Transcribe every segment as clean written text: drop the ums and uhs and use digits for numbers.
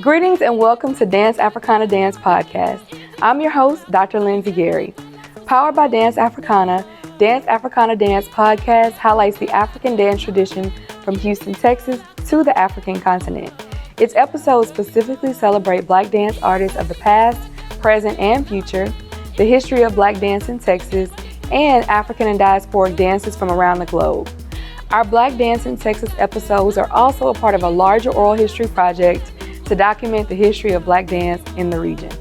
Greetings and welcome to Dance Africana Dance Podcast. I'm your host, Dr. Lindsay Gary. Powered by Dance Africana Dance Podcast highlights the African dance tradition from Houston, Texas to the African continent. Its episodes specifically celebrate Black dance artists of the past, present, and future, the history of Black dance in Texas, and African and diasporic dances from around the globe. Our Black Dance in Texas episodes are also a part of a larger oral history project to document the history of Black dance in the region.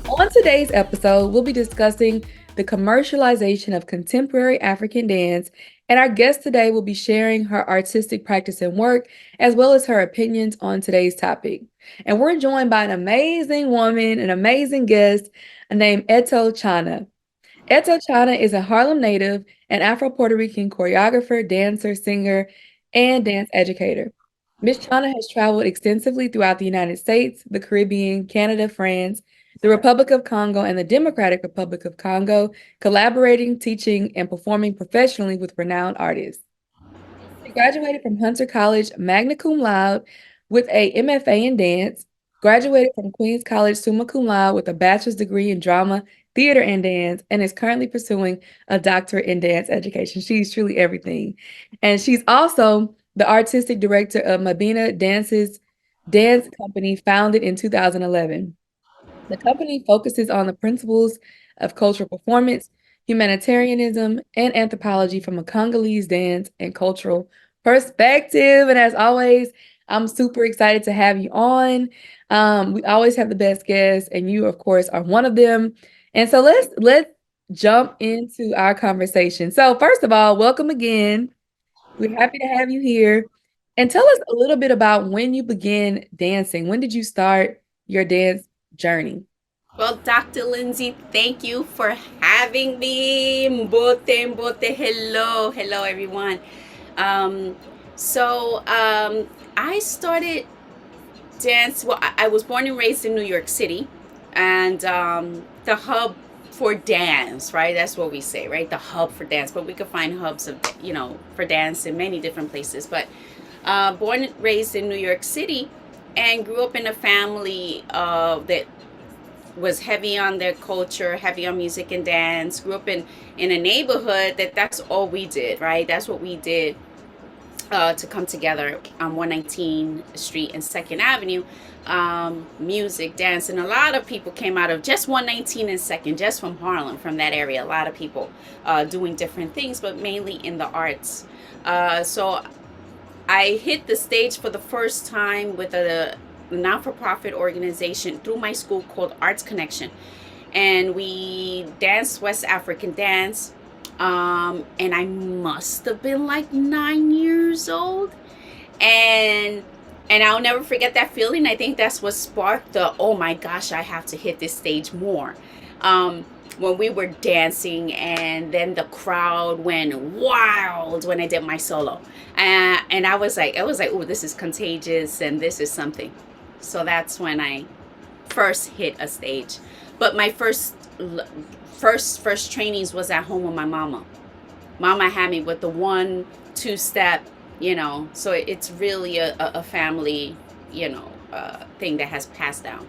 On today's episode, we'll be discussing the commercialization of contemporary African dance, and our guest today will be sharing her artistic practice and work, as well as her opinions on today's topic. And we're joined by an amazing woman, an amazing guest named Eto'o Tsana. Eto'o Tsana is a Harlem native, an Afro-Puerto Rican choreographer, dancer, singer, and dance educator. Ms. Tsana has traveled extensively throughout the United States, the Caribbean, Canada, France, the Republic of Congo, and the Democratic Republic of Congo, collaborating, teaching, and performing professionally with renowned artists. She graduated from Hunter College magna cum laude with a MFA in dance, graduated from Queens College summa cum laude with a bachelor's degree in drama, theater, and dance, and is currently pursuing a doctorate in dance education. She's truly everything. And she's also the artistic director of Mabina Dance's dance company founded in 2011. The company focuses on the principles of cultural performance, humanitarianism, and anthropology from a Congolese dance and cultural perspective. And as always, I'm super excited to have you on. We always have the best guests, and you, of course, are one of them. And so let's jump into our conversation. So first of all, welcome again. We're happy to have you here. And tell us a little bit about when you began dancing. When did you start your dance journey? Well, Dr. Lindsay, thank you for having me. Mbote, hello, everyone. I started dance. Well, I was born and raised in New York City, and the hub for dance, right? That's what we say, right? The hub for dance, but we could find hubs of, for dance in many different places. But born and raised in New York City, and grew up in a family that was heavy on their culture, heavy on music and dance. Grew up in a neighborhood that's all we did, right? That's what we did to come together on 119 Street and 2nd Avenue. Music, dance, and a lot of people came out of just 119 and 2nd, just from Harlem, from that area. A lot of people doing different things, but mainly in the arts. So I hit the stage for the first time with a not-for-profit organization through my school called Arts Connection, and we danced West African dance, and I must have been like 9 years old, and I'll never forget that feeling. I think that's what sparked the, oh my gosh, I have to hit this stage more. When we were dancing, and then the crowd went wild when I did my solo, and I was like, oh, this is contagious, and this is something. So that's when I first hit a stage. But my first trainings was at home with my mama. Mama had me with the 1-2 step, so it's really a family, thing that has passed down.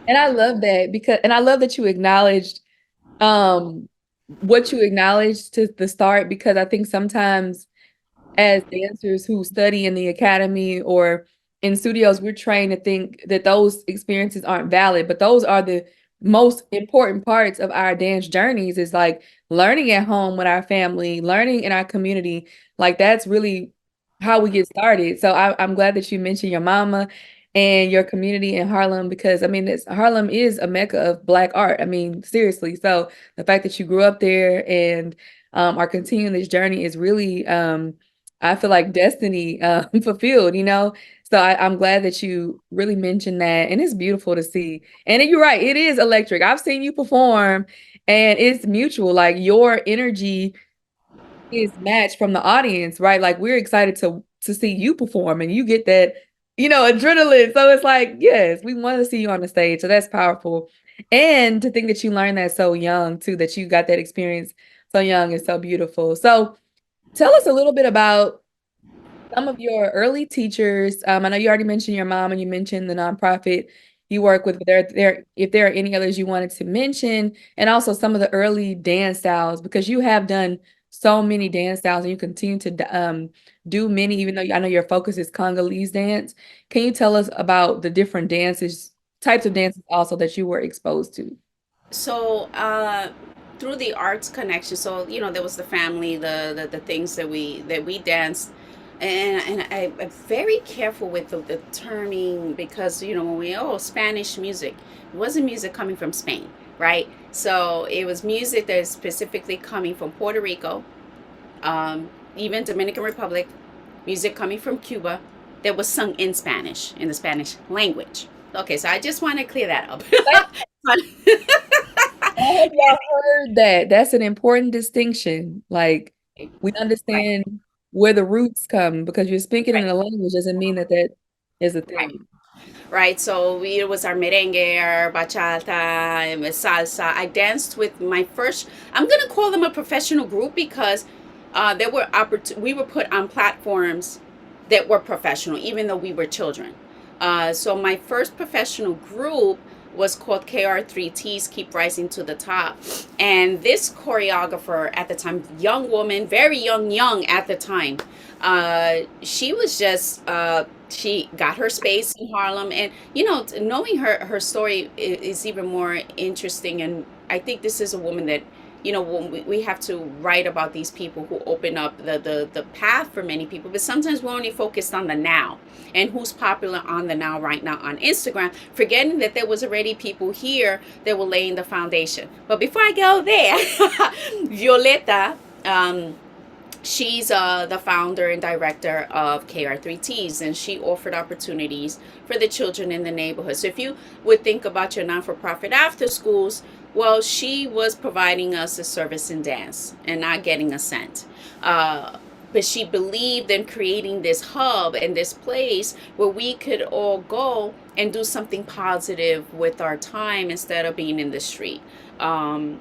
And I love that I love that you acknowledged what you acknowledged to the start, because I think sometimes as dancers who study in the academy or in studios, we're trained to think that those experiences aren't valid, but those are the most important parts of our dance journeys, is like learning at home with our family, learning in our community. Like that's really how we get started. So I'm glad that you mentioned your mama and your community in Harlem, because I mean, Harlem is a mecca of Black art. I mean, seriously. So the fact that you grew up there and are continuing this journey is really, I feel like destiny fulfilled, So I'm glad that you really mentioned that, and it's beautiful to see. And you're right, it is electric. I've seen you perform, and it's mutual. Like your energy is matched from the audience, right? Like we're excited to see you perform, and you get that, adrenaline. So it's like, yes, we want to see you on the stage. So that's powerful. And to think that you learned that so young too, that you got that experience so young is so beautiful. So tell us a little bit about some of your early teachers, I know you already mentioned your mom and you mentioned the nonprofit you work with, but if there are any others you wanted to mention, and also some of the early dance styles, because you have done so many dance styles and you continue to do many, even though I know your focus is Congolese dance. Can you tell us about the different types of dances also that you were exposed to? So through the arts connection, so there was the family, the things that we danced, I'm very careful with the terming, because when Spanish music, it wasn't music coming from Spain, right? So it was music that is specifically coming from Puerto Rico, even Dominican Republic, music coming from Cuba that was sung in Spanish, in the Spanish language. Okay, so I just want to clear that up. I hope y'all heard that. That's an important distinction. Like, we Right, understand where the roots come because you're speaking in right, a language doesn't mean that that is a right. thing. Right. So it was our merengue, our bachata, and salsa. I danced with my first. I'm gonna call them a professional group, because there were we were put on platforms that were professional, even though we were children. So my first professional group was called KR3Ts, Keep Rising to the Top. And this choreographer at the time, young woman, very young at the time, she was just, she got her space in Harlem. And, knowing her story is even more interesting. And I think this is a woman that, when we have to write about these people who open up the path for many people, but sometimes we're only focused on the now and who's popular on the now right now on Instagram, forgetting that there was already people here that were laying the foundation. But before I go there, Violeta, she's the founder and director of KR3Ts, and she offered opportunities for the children in the neighborhood. So if you would think about your non-for-profit after schools, well, she was providing us a service in dance and not getting a cent. But she believed in creating this hub and this place where we could all go and do something positive with our time instead of being in the street. And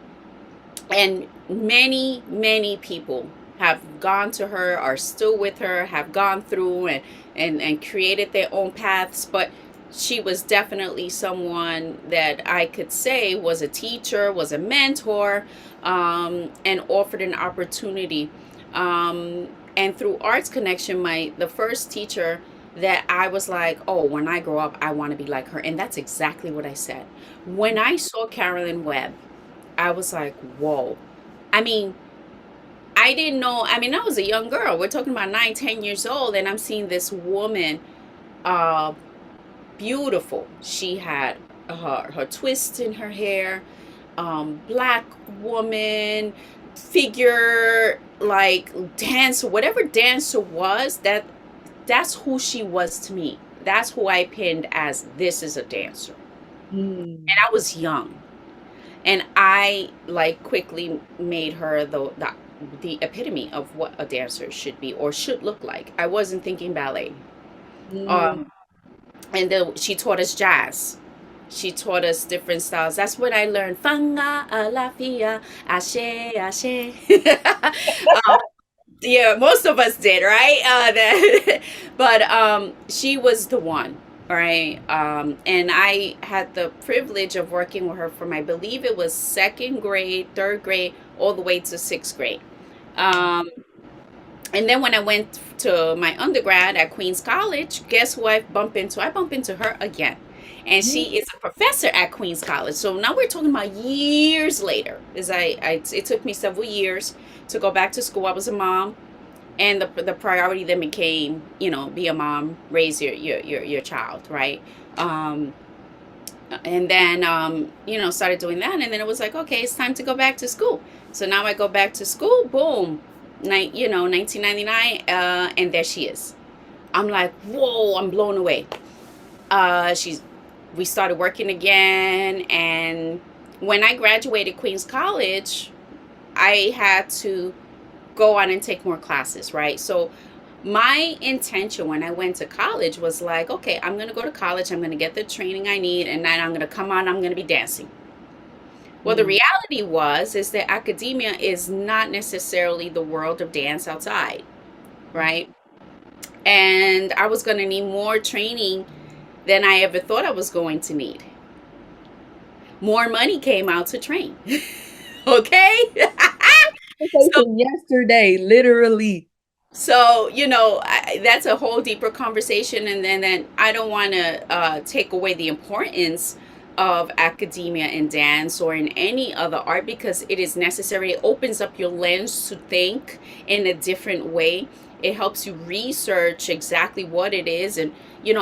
many people have gone to her, are still with her, have gone through and created their own paths. But she was definitely someone that I could say was a teacher, was a mentor, and offered an opportunity. And through Arts Connection, the first teacher that I was like, oh, when I grow up, I want to be like her. And that's exactly what I said. When I saw Carolyn Webb, I was like, whoa. I mean, I didn't know. I mean, I was a young girl. We're talking about 9, 10 years old, and I'm seeing this woman, uh, beautiful. She had her twist in her hair, black woman figure, like dancer, whatever dancer was. That's who she was to me. That's who I pinned as this is a dancer, Mm. and I was young. And I like quickly made her the epitome of what a dancer should be or should look like. I wasn't thinking ballet. Mm. Um, and then she taught us jazz. She taught us different styles. That's when I learned fanga alafia ashe ashe. Yeah, most of us did, right? But she was the one, right? And I had the privilege of working with her from, I believe it was second grade, third grade, all the way to sixth grade. Um, and then when I went to my undergrad at Queens College, guess who I bumped into? I bumped into her again. And she is a professor at Queens College. So now we're talking about years later. It took me several years to go back to school. I was a mom, and the priority then became, be a mom, raise your child, right? Um, and then started doing that, and then it was like, okay, it's time to go back to school. So now I go back to school, boom, 1999, and there she is. I'm like, whoa, I'm blown away. She's We started working again, and when I graduated Queens College, I had to go on and take more classes, right? So my intention when I went to college was like, okay, I'm going to go to college, I'm going to get the training I need, and then I'm going to come on, I'm going to be dancing. Well, the Mm. reality is that academia is not necessarily the world of dance outside, right? And I was going to need more training than I ever thought I was going to need. More money came out to train. Okay? So Yesterday, literally. that's a whole deeper conversation, and then I don't want to take away the importance of academia in dance or in any other art, because it is necessary. It opens up your lens to think in a different way. It helps you research exactly what it is, and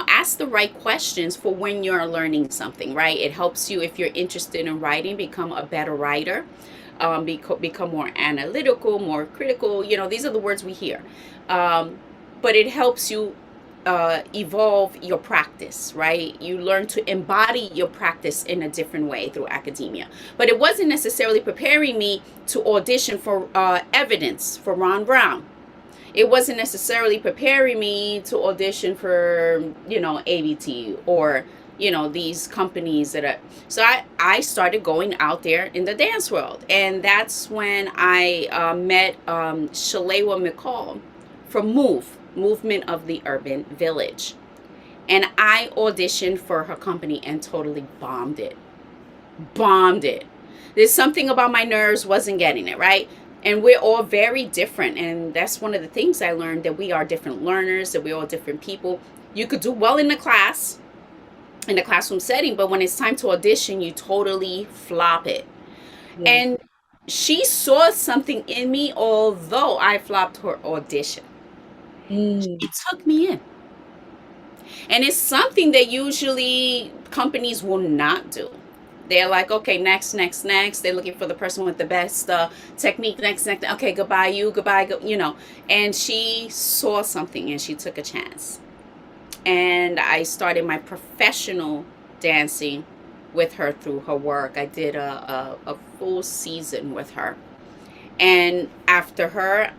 ask the right questions for when you're learning something, right? It helps you, if you're interested in writing, become a better writer, become more analytical, more critical. These are the words we hear. Um, but it helps you evolve your practice, right? You learn to embody your practice in a different way through academia. But it wasn't necessarily preparing me to audition for Evidence for Ron Brown. It wasn't necessarily preparing me to audition for, ABT, or, these companies that are. So I started going out there in the dance world. And that's when I met Shalewa McCall from Movement of the Urban Village. And I auditioned for her company and totally bombed it. Bombed it. There's something about my nerves, wasn't getting it, right? And we're all very different. And that's one of the things I learned, that we are different learners, that we're all different people. You could do well in the class, in the classroom setting, but when it's time to audition, you totally flop it. Yeah. And she saw something in me, although I flopped her audition. Mm. It took me in. And it's something that usually companies will not do. They're like, okay, next, next, next. They're looking for the person with the best technique. Next, next. Okay, goodbye, you, goodbye, And she saw something and she took a chance. And I started my professional dancing with her through her work. I did a full season with her. And after her,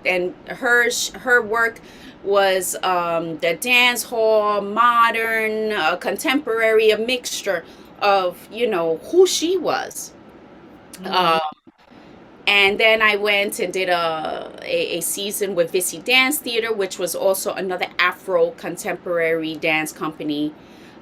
her work was the dance hall, modern, contemporary, a mixture of who she was. Mm. And then I went and did a season with Visi Dance Theater, which was also another Afro contemporary dance company.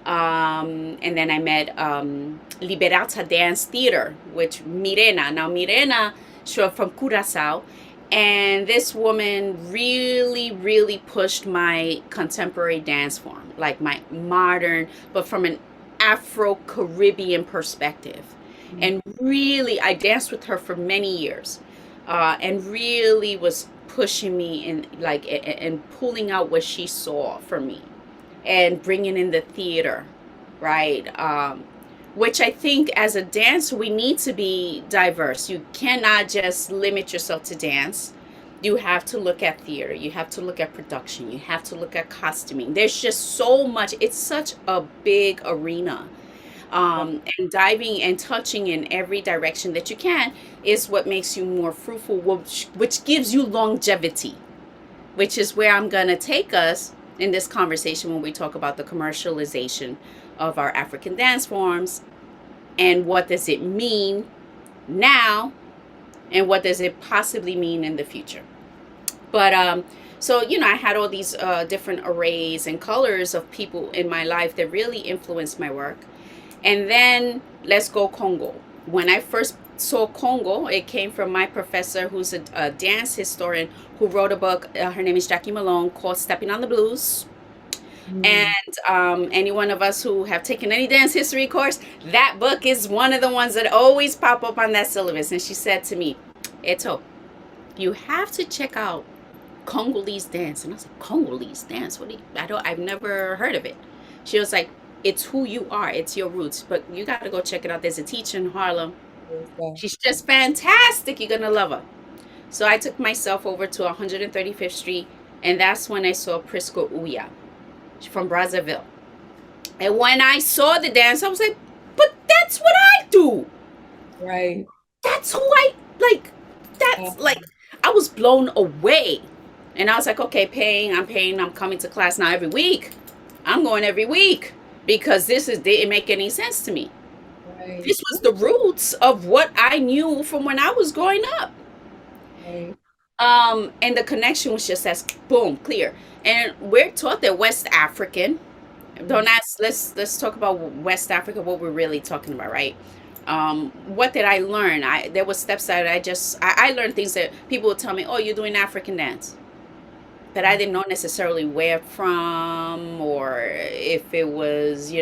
And then I met Liberata Dance Theater, which Mirena. Now Mirena, she's from Curacao. And this woman really, really pushed my contemporary dance form, like my modern, but from an Afro-Caribbean perspective. And really, I danced with her for many years, and really was pushing me in, like, and pulling out what she saw for me, and bringing in the theater, right? Which I think as a dancer, we need to be diverse. You cannot just limit yourself to dance. You have to look at theater. You have to look at production. You have to look at costuming. There's just so much. It's such a big arena. And diving and touching in every direction that you can is what makes you more fruitful, which gives you longevity, which is where I'm going to take us in this conversation when we talk about the commercialization of our African dance forms, and what does it mean now, and what does it possibly mean in the future. But so I had all these different arrays and colors of people in my life that really influenced my work. And then let's go Congo. When I first saw Congo, it came from my professor, who's a dance historian, who wrote a book. Her name is Jackie Malone, called Stepping on the Blues. And any one of us who have taken any dance history course, that book is one of the ones that always pop up on that syllabus. And she said to me, Eto'o, you have to check out Congolese dance. And I was like, Congolese dance? I've never heard of it. She was like, it's who you are. It's your roots. But you got to go check it out. There's a teacher in Harlem. She's just fantastic. You're going to love her. So I took myself over to 135th Street, and that's when I saw Prisco Uya from Brazzaville. And when I saw the dance, I was like, but that's what I do. Right. That's who I like. That's like, I was blown away. And I was like, okay, I'm coming to class now every week. I'm going every week, because didn't make any sense to me. Right. This was the roots of what I knew from when I was growing up. Right. And the connection was just as boom, clear. And we're taught that West African. Don't ask. Let's talk about West Africa. What we're really talking about, right? What did I learn? There was steps that I learned things that people would tell me. Oh, you're doing African dance, but I didn't know necessarily where from or if it was,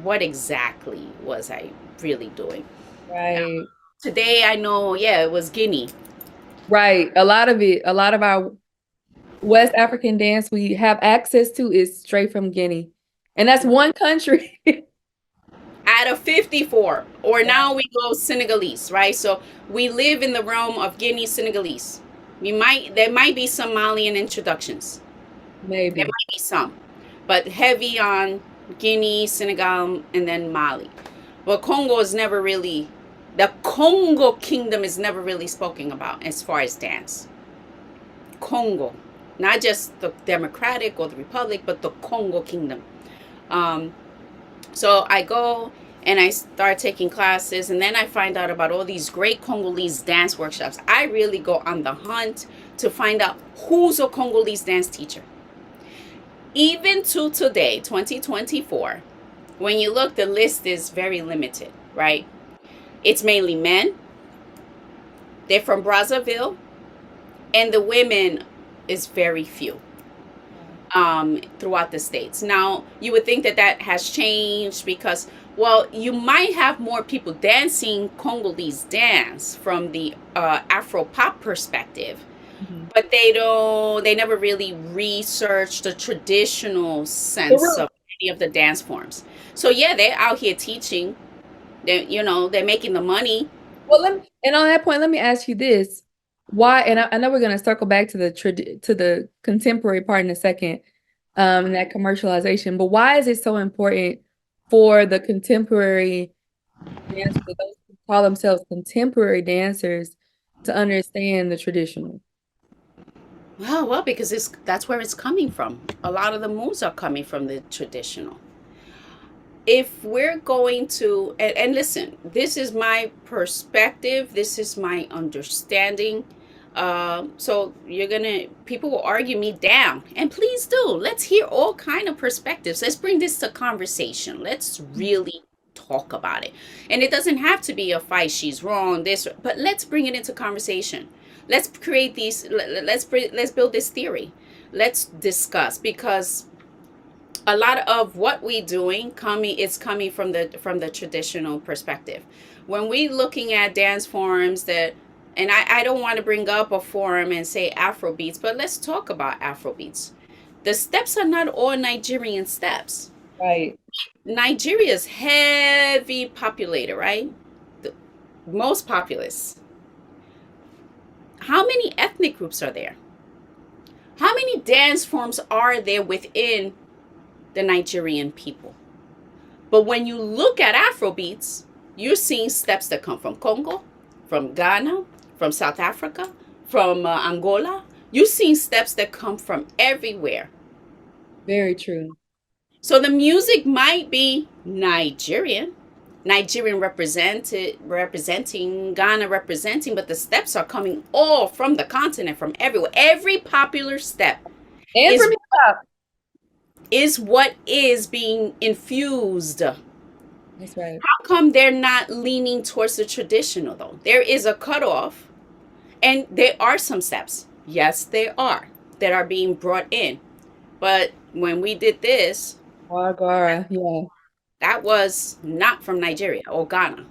what exactly was I really doing. Right. Today I know, yeah, it was Guinea. Right. A lot of our West African dance we have access to is straight from Guinea. And that's one country. Out of 54, or now we go Senegalese, right? So we live in the realm of Guinea Senegalese. There might be some Malian introductions. There Maybe. might be some, but heavy on Guinea, Senegal, and then Mali. But Congo is never really, the Congo kingdom is never really spoken about as far as dance. Congo, not just the Democratic or the Republic, but the Congo kingdom. Um, so I go and I start taking classes, and then I find out about all these great Congolese dance workshops. I really go on the hunt to find out who's a Congolese dance teacher. Even to today, 2024, when you look, the list is very limited, right? It's mainly men. They're from Brazzaville, and the women is very few throughout the states. Now, you would think that that has changed because, well, you might have more people dancing Congolese dance from the Afro pop perspective, but they never really researched the traditional sense of any of the dance forms. So yeah, they're out here teaching. They're making the money. Well, and on that point, let me ask you this. Why, and I know we're going to circle back to the contemporary part in a second, and that commercialization, but why is it so important for the contemporary dancers, those who call themselves contemporary dancers, to understand the traditional? Well, because that's where it's coming from. A lot of the moves are coming from the traditional. If we're going to, and listen, this is my perspective, this is my understanding. So people will argue me down, and please do. Let's hear all kind of perspectives. Let's bring this to conversation. Let's really talk about it. And it doesn't have to be a fight. She's wrong. But let's bring it into conversation. Let's create these. Let's build this theory. Let's discuss, because a lot of what we doing is coming from the traditional perspective. When we looking at dance forms that, and I don't want to bring up a forum and say Afrobeats, but let's talk about Afrobeats. The steps are not all Nigerian steps. Right. Nigeria is heavy populated, right? The most populous. How many ethnic groups are there? How many dance forms are there within the Nigerian people? But when you look at Afrobeats, you're seeing steps that come from Congo, from Ghana, from South Africa, from Angola. You're seeing steps that come from everywhere. Very true. So the music might be Nigerian representing, Ghana representing, but the steps are coming all from the continent, from everywhere. Every popular step And is from hip hop. what is being infused. That's right. How come they're not leaning towards the traditional, though? There is a cutoff, and there are some steps. Yes, there are, that are being brought in. But when we did this, Gargara, yeah. that was not from Nigeria or Ghana.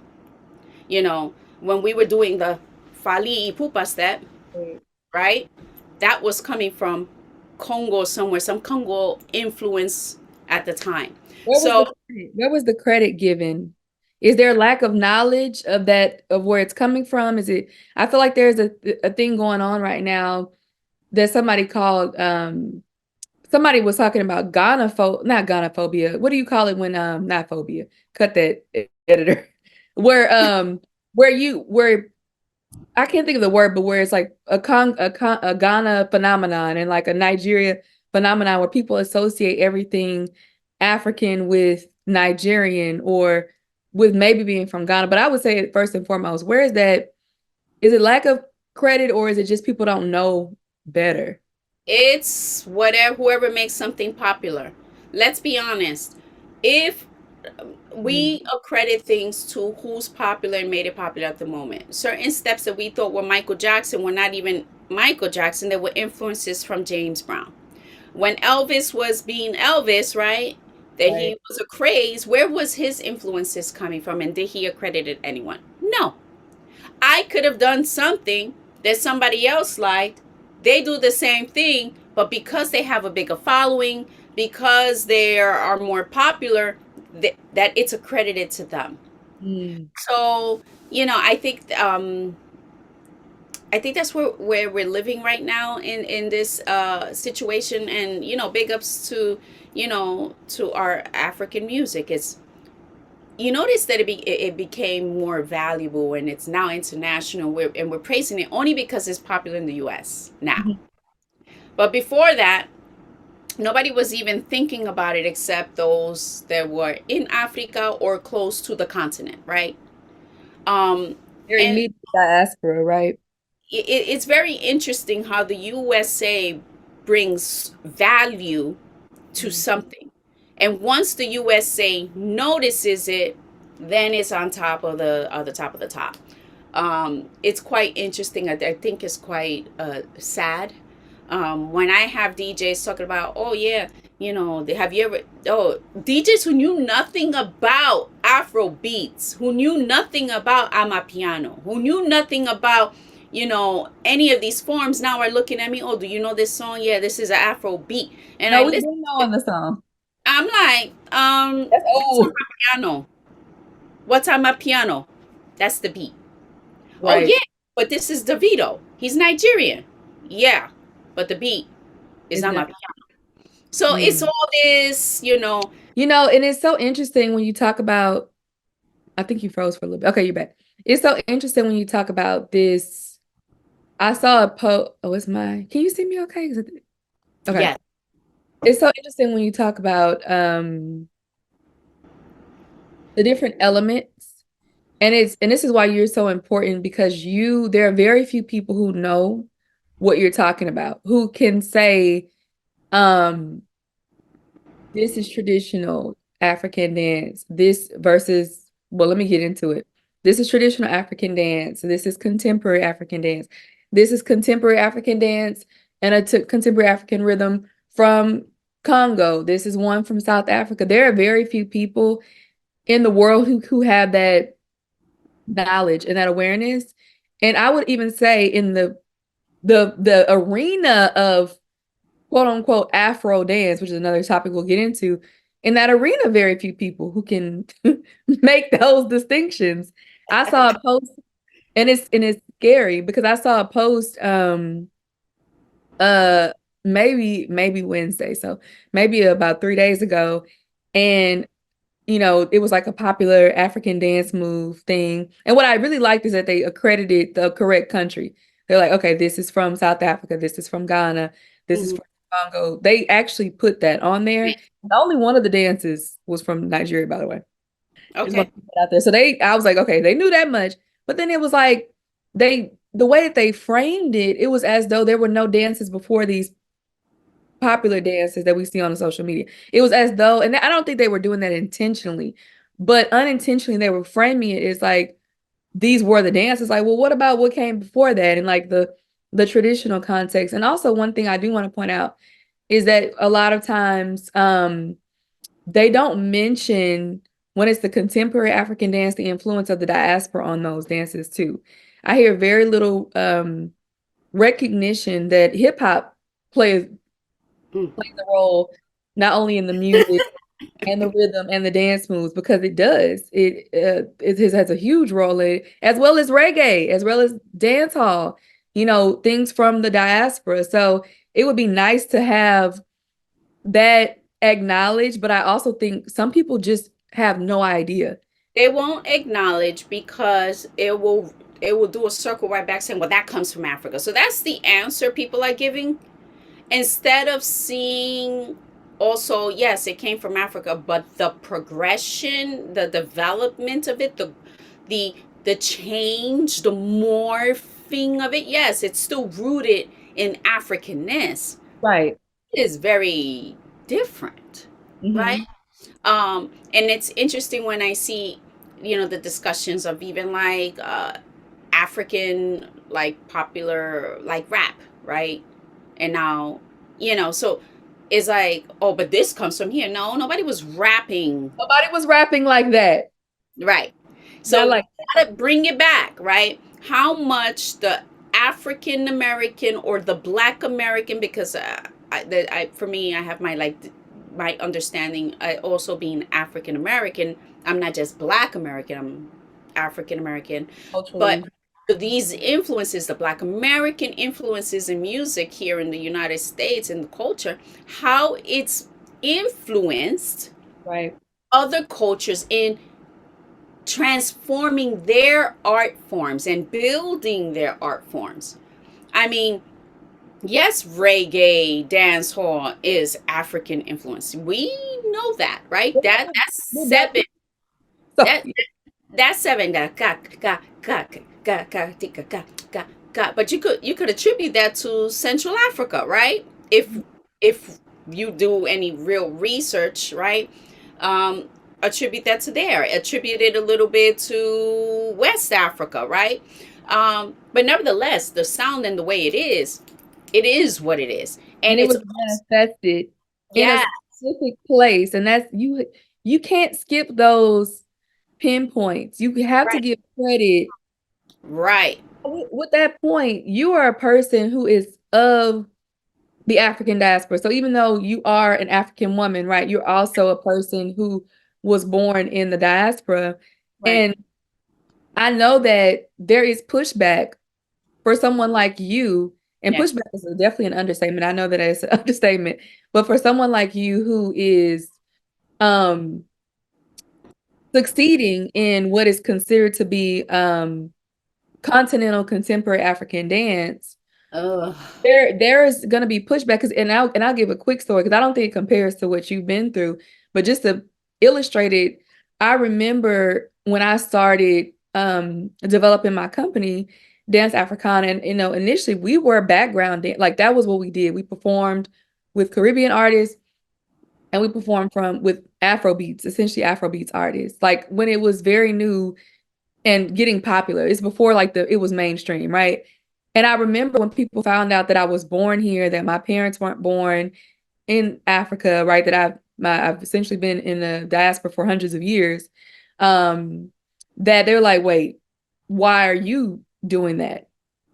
When we were doing the Fali Ipupa step, right? That was coming from Congo somewhere, some Congo influence at the time. Where was the credit given? Is there a lack of knowledge of where it's coming from? I feel like there's a thing going on right now that somebody called, somebody was talking about not Ghanophobia. What do you call it when, not phobia, cut that, editor, where, where I can't think of the word, but where it's like a Ghana phenomenon and like a Nigeria phenomenon where people associate everything African with Nigerian or with maybe being from Ghana. But I would say first and foremost, where is that? Is it lack of credit, or is it just people don't know better? It's whatever, whoever makes something popular. Let's be honest. If Mm. we accredit things to who's popular and made it popular at the moment, certain steps that we thought were Michael Jackson were not even Michael Jackson. They were influences from James Brown. When Elvis was being Elvis, right? That Right. he was a craze. Where was his influences coming from, and did he accredit anyone? No. I could have done something that somebody else liked. They do the same thing, but because they have a bigger following, because they are more popular, that it's accredited to them. Mm. So, I think that's where we're living right now in this situation. And big ups to to our African music. It's You notice that it became more valuable and it's now international. And we're praising it only because it's popular in the U.S. now. Mhm. But before that, nobody was even thinking about it except those that were in Africa or close to the continent, right? Um, Their and immediate diaspora, right? it's very interesting how the USA brings value to Mm. something. And once the USA notices it, then it's on top of the top of the top. It's quite interesting. I think it's quite sad when I have DJs talking about, oh yeah, have you ever, DJs who knew nothing about Afro beats, who knew nothing about Amapiano, who knew nothing about any of these forms, now are looking at me, oh, do you know this song? Yeah, this is an Afro beat. And I No, we've listen. been knowing the song. I'm like, That's what's on old. my piano? What's on my piano? That's the beat. Oh Right. yeah, but this is Davido. He's Nigerian. Yeah, but the beat is It's on my not. piano. So it's Mm. all this. And it's so interesting when you talk about, I think you froze for a little bit. Okay, you're back. It's so interesting when you talk about this. I saw a post. Oh, it's my. Can you see me okay? Okay. Yes. It's so interesting when you talk about the different elements. And this is why you're so important, because there are very few people who know what you're talking about, who can say, um, this is traditional African dance. This versus, well, let me get into it. This is traditional African dance. This is contemporary African dance. This is contemporary African dance and a contemporary African rhythm from Congo. This is one from South Africa. There are very few people in the world who have that knowledge and that awareness. And I would even say in the arena of quote unquote Afro dance, which is another topic we'll get into, in that arena, very few people who can make those distinctions. I saw a post, and it's scary because I saw a post uh maybe Wednesday, so maybe about 3 days ago, and it was like a popular African dance move thing. And what I really liked is that they accredited the correct country. They're like, okay, this is from South Africa, this is from Ghana, this is Mhm. from Congo. They actually put that on there. And only one of the dances was from Nigeria, by the way. Just want Okay. to put that out there. So I was like, okay, they knew that much. But then it was like the way that they framed it, it was as though there were no dances before these popular dances that we see on the social media. It was as though, and I don't think they were doing that intentionally, but unintentionally they were framing it as like these were the dances. Like, well, what about what came before that, and like the traditional context? And also, one thing I do want to point out is that a lot of times they don't mention, when it's the contemporary African dance, the influence of the diaspora on those dances too. I hear very little recognition that hip hop plays Mm. plays a role not only in the music and the rhythm and the dance moves, because it does. It has a huge role in it, as well as reggae, as well as dance hall, things from the diaspora. So it would be nice to have that acknowledged, but I also think some people just have no idea. They won't acknowledge because it will do a circle right back saying, well, that comes from Africa. So that's the answer people are giving, instead of seeing also, yes, it came from Africa, but the progression, the development of it, the the change, the morph, morphing of it, yes, it's still rooted in Africanness. Right. It is very different, right? Hmm. And it's interesting when I see, the discussions of even like African, like popular, like rap, right? And now, so it's like, oh, but this comes from here. No, nobody was rapping. Nobody was rapping like that. Right. Not So we like gotta bring it back, right? How much the African American or the Black American, because for me, I have my understanding. Also being African American, I'm not just Black American. I'm African American, but culturally. these influences, the Black American influences in music here in the United States and the culture, how it's influenced Right. other cultures in transforming their art forms and building their art forms. I mean, yes, reggae dancehall is African influence. We know that, right? That's We're back. seven. So, That that's seven. Ga. But you could attribute that to Central Africa, right? If you do any real research, right? Um, Attribute that to there. Attribute it a little bit to West Africa, right? But nevertheless, the sound and the way it is what it is, and and it it's was manifested in a yeah, specific place, and that's you. You can't skip those pinpoints. You have to right, give credit. right, With that point, you are a person who is of the African diaspora. So even though you are an African woman, right, you're also a person who was born in the diaspora. right. And I know that there is pushback for someone like you, and Yes. pushback is definitely an understatement. I know that it's an understatement, but for someone like you who is um succeeding in what is considered to be continental contemporary African dance, Ugh. there's gonna be pushback because and I'll give a quick story because I don't think it compares to what you've been through, but just to illustrate it, I remember when I started developing my company, Dance Africana, and initially we were background like that was what we did. We performed with Caribbean artists and we performed with Afrobeats, essentially Afrobeats artists. Like when it was very new and getting popular. It's before like it was mainstream, right? And I remember when people found out that I was born here, that my parents weren't born in Africa, right? That I've essentially been in the diaspora for hundreds of years. Um, that they're like, wait, why are you doing that?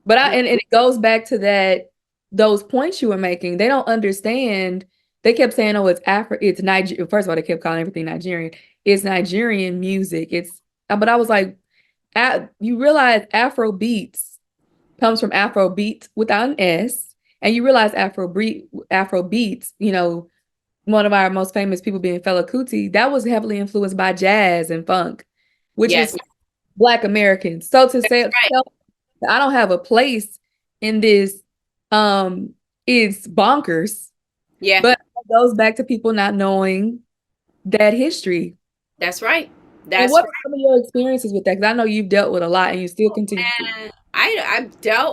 But and it goes back to those points you were making. They don't understand. They kept saying, oh, it's Niger. First of all, they kept calling everything Nigerian. It's Nigerian music. But I was like, you realize Afro beats comes from Afro beat without an S, and you realize Afro beats, one of our most famous people being Fela Kuti, that was heavily influenced by jazz and funk, which Yes. is Black Americans. So to say Right. I don't have a place in this is bonkers, Yeah. but it goes back to people not knowing that history. That's right. And That's what right. are some of your experiences with that? Because I know you've dealt with a lot and you still continue to. And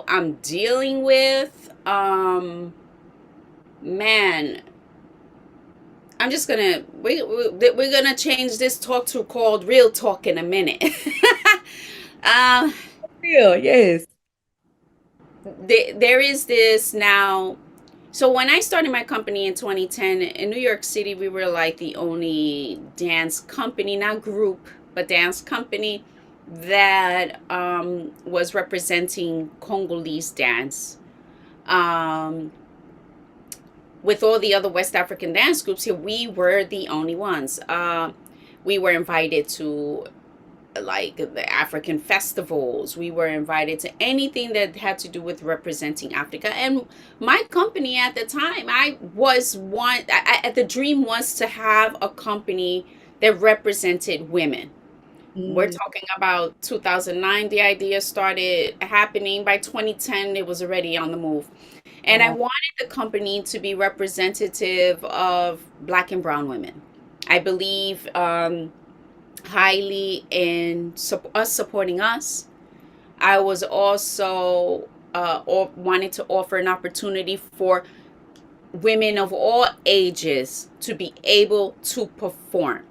I'm dealing with man. I'm just gonna we're gonna change this talk to called real talk in a minute. um, Real, yes. there is this now. So when I started my company in 2010 in New York City, we were like the only dance company, not group, but dance company that was representing Congolese dance. Um, with all the other West African dance groups here, we were the only ones. We were invited to like the African festivals. We were invited to anything that had to do with representing Africa. And my company at the time, the dream was to have a company that represented women. We're Mm, talking about 2009, the idea started happening. By 2010, it was already on the move. And I wow. wanted the company to be representative of Black and brown women. I believe highly in us supporting us, I was also wanting to offer an opportunity for women of all ages to be able to perform.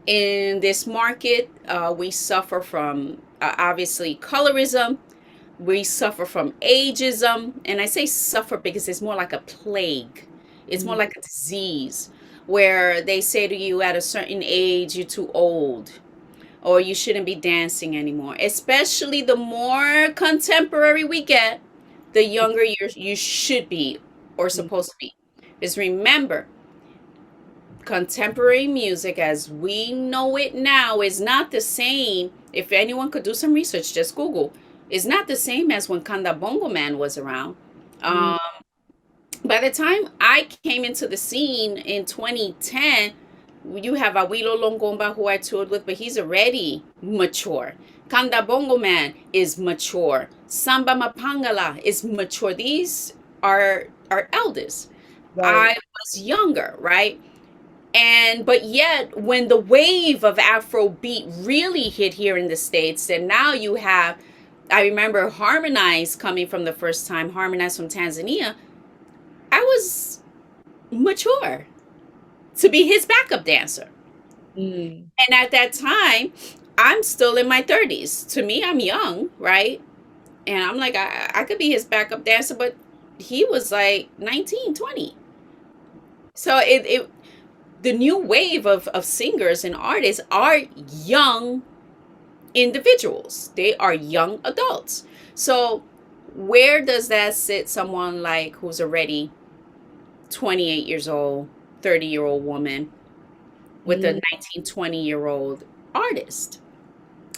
In this market, we suffer from obviously colorism, we suffer from ageism, and I say suffer because it's more like a plague, it's more Mhm. like a disease where they say to you at a certain age, you're too old or you shouldn't be dancing anymore. Especially the more contemporary we get, the younger you should be or Mhm. supposed to be. Because remember, contemporary music as we know it now is not the same. If anyone could do some research, just Google. It's not the same as when Kanda Bongo Man was around. Mhm. Um, by the time I came into the scene in 2010, you have Awilo Longomba who I toured with, but he's already mature. Kanda Bongo Man is mature. Samba Mapangala is mature. These are elders. Right. I was younger, right? And but yet when the wave of Afrobeat really hit here in the States, and now you have, I remember Harmonize coming from the first time, Harmonize from Tanzania. I was mature to be his backup dancer. Mm. And at that time, I'm still in my 30s. To me, I'm young, right? And I'm like, I could be his backup dancer, but he was like 19, 20. So the new wave of singers and artists are young individuals. They are young adults. So where does that sit someone like who's already 28 years old, 30-year-old woman with a Mhm. 19, 20-year-old artist?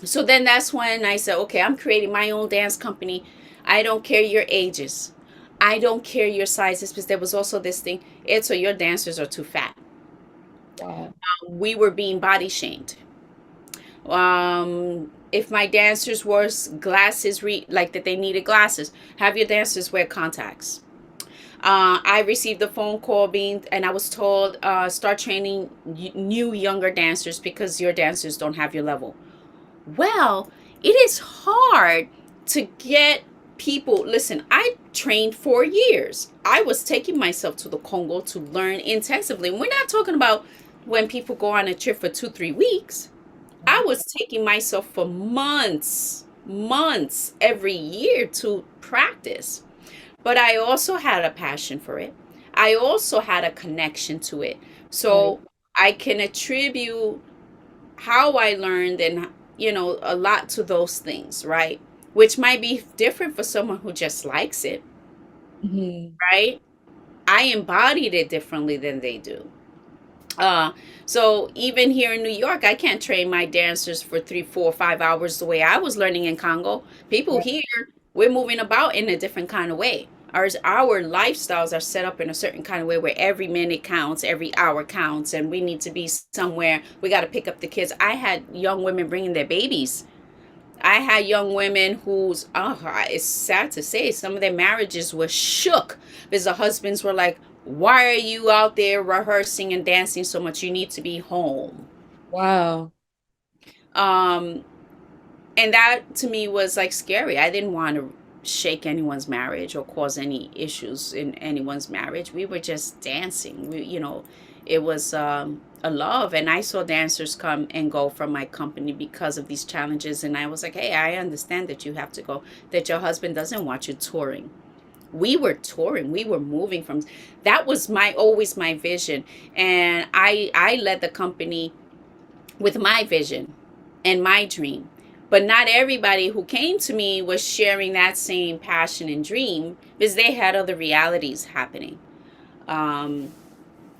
So then that's when I said, okay, I'm creating my own dance company. I don't care your ages. I don't care your sizes because there was also this thing, it's so your dancers are too fat. Wow. We were being body shamed. If my dancers wore glasses, like that they needed glasses, have your dancers wear contacts. I received a phone call and I was told, start training new younger dancers because your dancers don't have your level. Well, it is hard to get people. Listen, I trained 4 years. I was taking myself to the Congo to learn intensively. We're not talking about when people go on a trip for 2, 3 weeks. I was taking myself for months, months every year to practice. But I also had a passion for it. I also had a connection to it. Right. So I can attribute how I learned and, a lot to those things, right? Which might be different for someone who just likes it, Mhm. right? I embodied it differently than they do. Uh, so even here in New York, I can't train my dancers for 3, 4, 5 hours the way I was learning in Congo. People Right. here, we're moving about in a different kind of way. Our lifestyles are set up in a certain kind of way where every minute counts, every hour counts, and we need to be somewhere. We got to pick up the kids. I had young women bringing their babies. I had young women whose, it's sad to say, some of their marriages were shook because the husbands were like, why are you out there rehearsing and dancing so much? You need to be home. Wow. Um, and that to me was like scary. I didn't want to shake anyone's marriage or cause any issues in anyone's marriage. We were just dancing. It was a love. And I saw dancers come and go from my company because of these challenges. And I was like, hey, I understand that you have to go, that your husband doesn't want you touring. We were touring, we were moving from, that was my always my vision. And I led the company with my vision and my dream. But not everybody who came to me was sharing that same passion and dream because they had other realities happening. Um,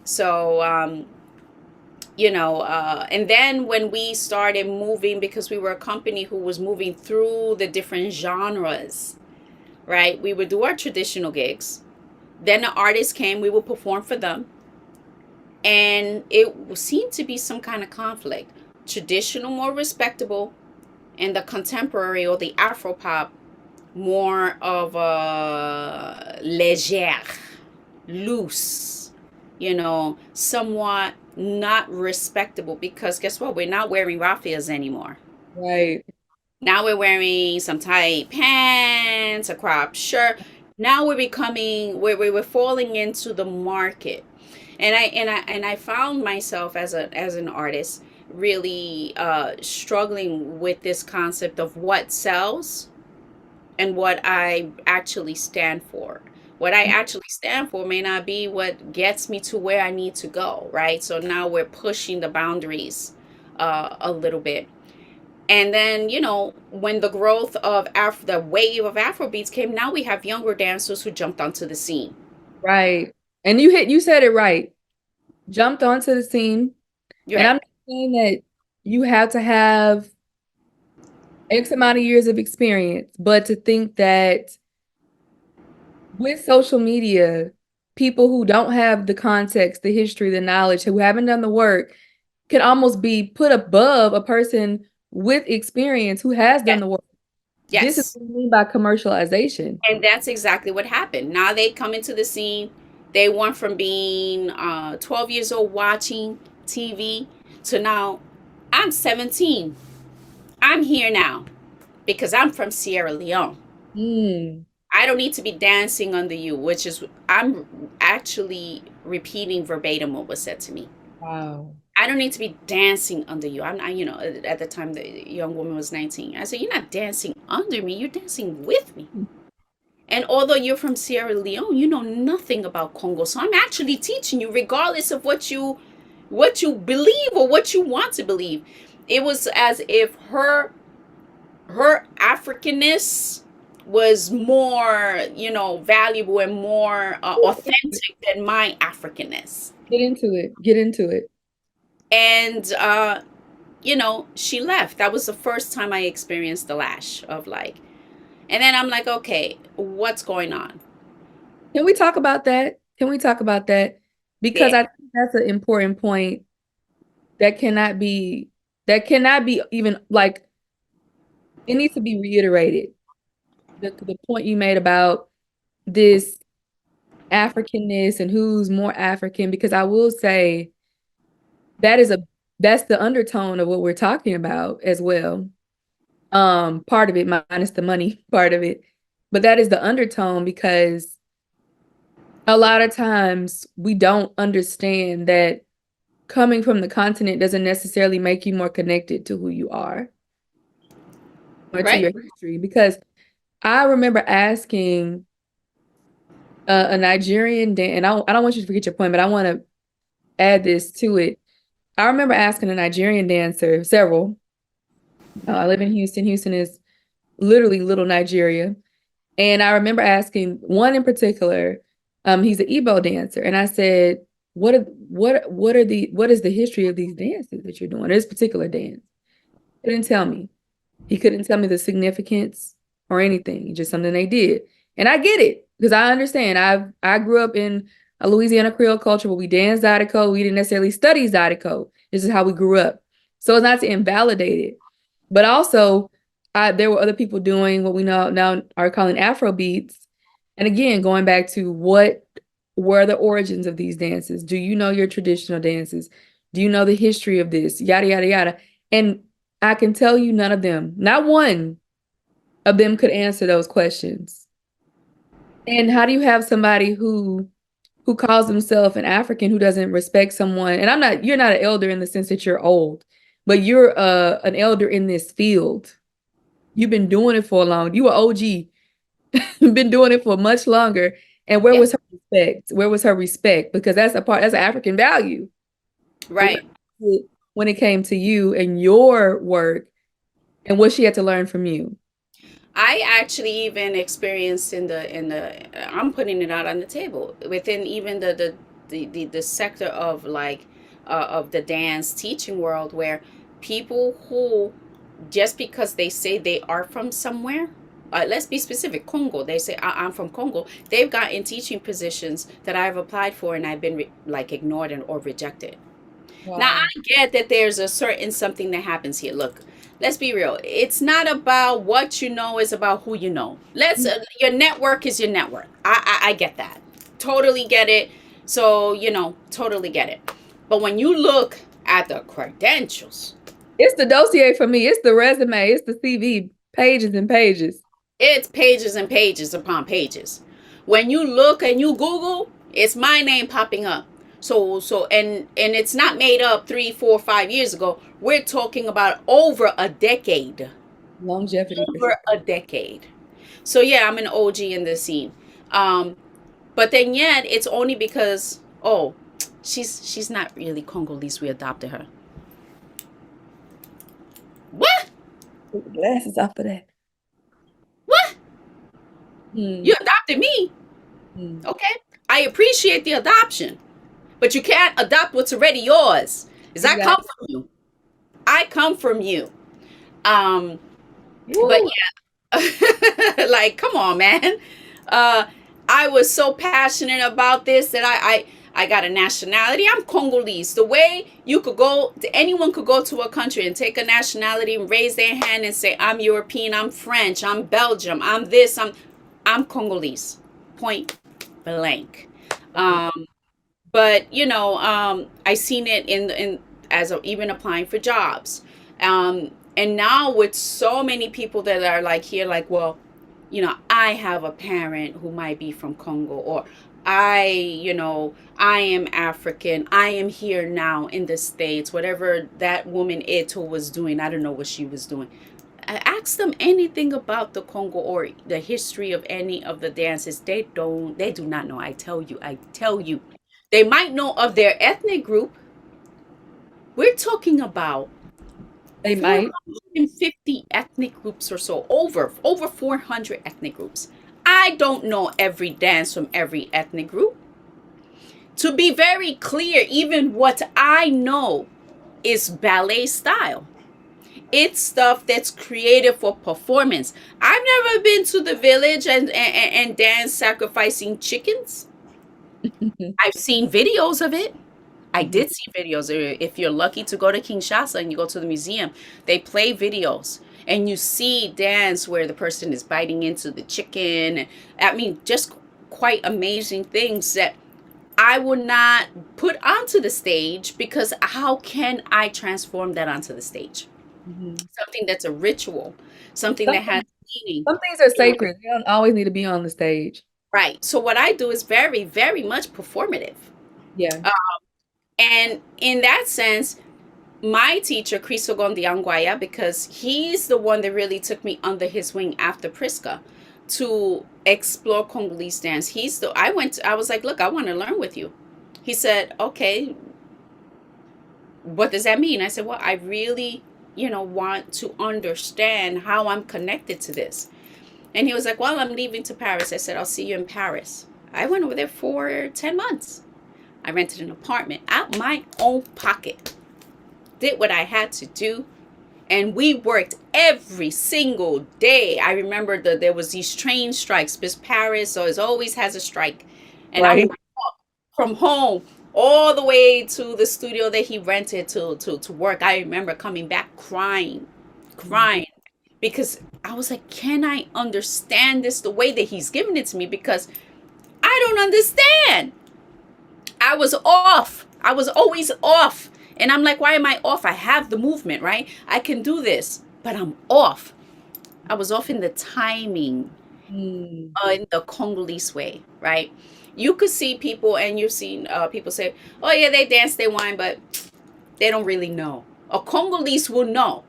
so, and then when we started moving, because we were a company who was moving through the different genres, right? We would do our traditional gigs. Then the artists came, we would perform for them. And it seemed to be some kind of conflict. Traditional, more respectable, and the contemporary or the Afro pop more of a légère, loose, somewhat not respectable because guess what? We're not wearing raffias anymore. Right. Now we're wearing some tight pants, a crop shirt. Now we're falling into the market. And I found myself as an artist really struggling with this concept of what sells and what I actually stand for. What I actually stand for may not be what gets me to where I need to go, right? So now we're pushing the boundaries a little bit. And then, when the growth of the wave of Afrobeats came, now we have younger dancers who jumped onto the scene. Right. And you said it right. Jumped onto the scene. You're And right. I'm not saying that you have to have X amount of years of experience, but to think that with social media, people who don't have the context, the history, the knowledge, who haven't done the work, can almost be put above a person with experience who has done Yes. the work. This is Yes. what I mean by commercialization. And that's exactly what happened. Now they come into the scene. They went from being 12 years old watching TV to now I'm 17. I'm here now because I'm from Sierra Leone. Mm, I don't need to be dancing under you, which is, I'm actually repeating verbatim what was said to me. wow. I don't need to be dancing under you. I'm not, at the time the young woman was 19. I said, you're not dancing under me, you're dancing with me. And although you're from Sierra Leone, you know nothing about Congo. So I'm actually teaching you, regardless of what you believe or what you want to believe. It was as if her Africanness was more, valuable and more authentic than my Africanness. Get into it. Get into it. And she left. That was the first time I experienced the lash of like, and then I'm like, okay, what's going on? Can we talk about that? Can we talk about that? Because Yeah. I think that's an important point that cannot be even like it needs to be reiterated. The point you made about this Africanness and who's more African, because I will say that that's the undertone of what we're talking about as well. Part of it minus the money part of it, but that is the undertone because a lot of times we don't understand that coming from the continent doesn't necessarily make you more connected to who you are or to Right. your history. Because I remember asking a Nigerian and I don't want you to forget your point, but I want to add this to it. I remember asking a Nigerian dancer, several. I live in Houston. Houston is literally little Nigeria. And I remember asking one in particular, he's an Igbo dancer. And I said, what is the history of these dances that you're doing? This particular dance. He didn't tell me. He couldn't tell me the significance or anything, just something they did. And I get it because I understand. I grew up in a Louisiana Creole culture where we danced Zydeco. We didn't necessarily study Zydeco. This is how we grew up. So it's not to invalidate it. But also, there were other people doing what we now are calling Afro beats. And again, going back to what were the origins of these dances? Do you know your traditional dances? Do you know the history of this? Yada, yada, yada. And I can tell you none of them, not one of them could answer those questions. And how do you have somebody who calls himself an African who doesn't respect someone? And you're not an elder in the sense that you're old, but you're an elder in this field. You've been doing it for a long. You were OG. You've been doing it for much longer. And where Yeah. was her respect? Where was her respect? Because that's an African value. Right. When it came to you and your work and what she had to learn from you. I actually even experienced in the I'm putting it out on the table within even the sector of like of the dance teaching world, where people who, just because they say they are from somewhere, let's be specific, Congo, they say I'm from Congo, they've gotten teaching positions that I've applied for and I've been like ignored or rejected. Now, Wow. I get that there's a certain something that happens here. Look, let's be real. It's not about what you know, it's about who you know. Your network is your network. I get that. Totally get it. So, totally get it. But when you look at the credentials, It's the dossier for me. It's the resume. It's the CV. Pages and pages. It's pages and pages upon pages. When you look and you Google, it's my name popping up. And it's not made up 3, 4, 5 years ago. We're talking about over a decade. Longevity. Over a decade. So yeah, I'm an OG in this scene. But then yet it's only because she's not really Congolese. We adopted her. What? Take the glasses off of that. What? You adopted me. Okay. I appreciate the adoption. But you can't adopt what's already yours. Because I come from you. I come from you. But yeah. Like, come on, man. I was so passionate about this that I got a nationality. I'm Congolese. The way anyone could go to a country and take a nationality and raise their hand and say, I'm European, I'm French, I'm Belgium, I'm this, I'm Congolese. Point blank. But I seen it in as even applying for jobs. And now with so many people that are like here, like, well, I have a parent who might be from Congo, or I am African. I am here now in the States. Whatever that woman Eto'o was doing, I don't know what she was doing. I asked them anything about the Congo or the history of any of the dances. They do not know. I tell you. They might know of their ethnic group. We're talking about They might 450 ethnic groups or so, over 400 ethnic groups. I don't know every dance from every ethnic group. To be very clear, even what I know is ballet style. It's stuff that's created for performance. I've never been to the village and dance sacrificing chickens. I've seen videos of it. I did see videos. If you're lucky to go to Kinshasa and you go to the museum, they play videos. And you see dance where the person is biting into the chicken. I mean, just quite amazing things that I would not put onto the stage, because how can I transform that onto the stage? Something that's a ritual, something that has meaning. Some things are sacred. They don't always need to be on the stage. Right. So what I do is very, very much performative. Yeah. And in that sense, my teacher, Crisogon Dianguaya, because he's the one that really took me under his wing after Priska to explore Congolese dance. I was like, look, I want to learn with you. He said, okay, what does that mean? I said, well, I really, want to understand how I'm connected to this. And he was like, well, I'm leaving to Paris. I said, I'll see you in Paris. I went over there for 10 months. I rented an apartment out my own pocket. Did what I had to do. And we worked every single day. I remember there was these train strikes, because Paris always has a strike. And I would walk from home all the way to the studio that he rented to work. I remember coming back crying, because I was like, can I understand this the way that he's giving it to me? Because I don't understand. I was off. I was always off. And I'm like, why am I off? I have the movement, right? I can do this, but I'm off. I was off in the timing, in the Congolese way, right? You could see people, and you've seen people say, oh yeah, they dance, they whine, but they don't really know. A Congolese will know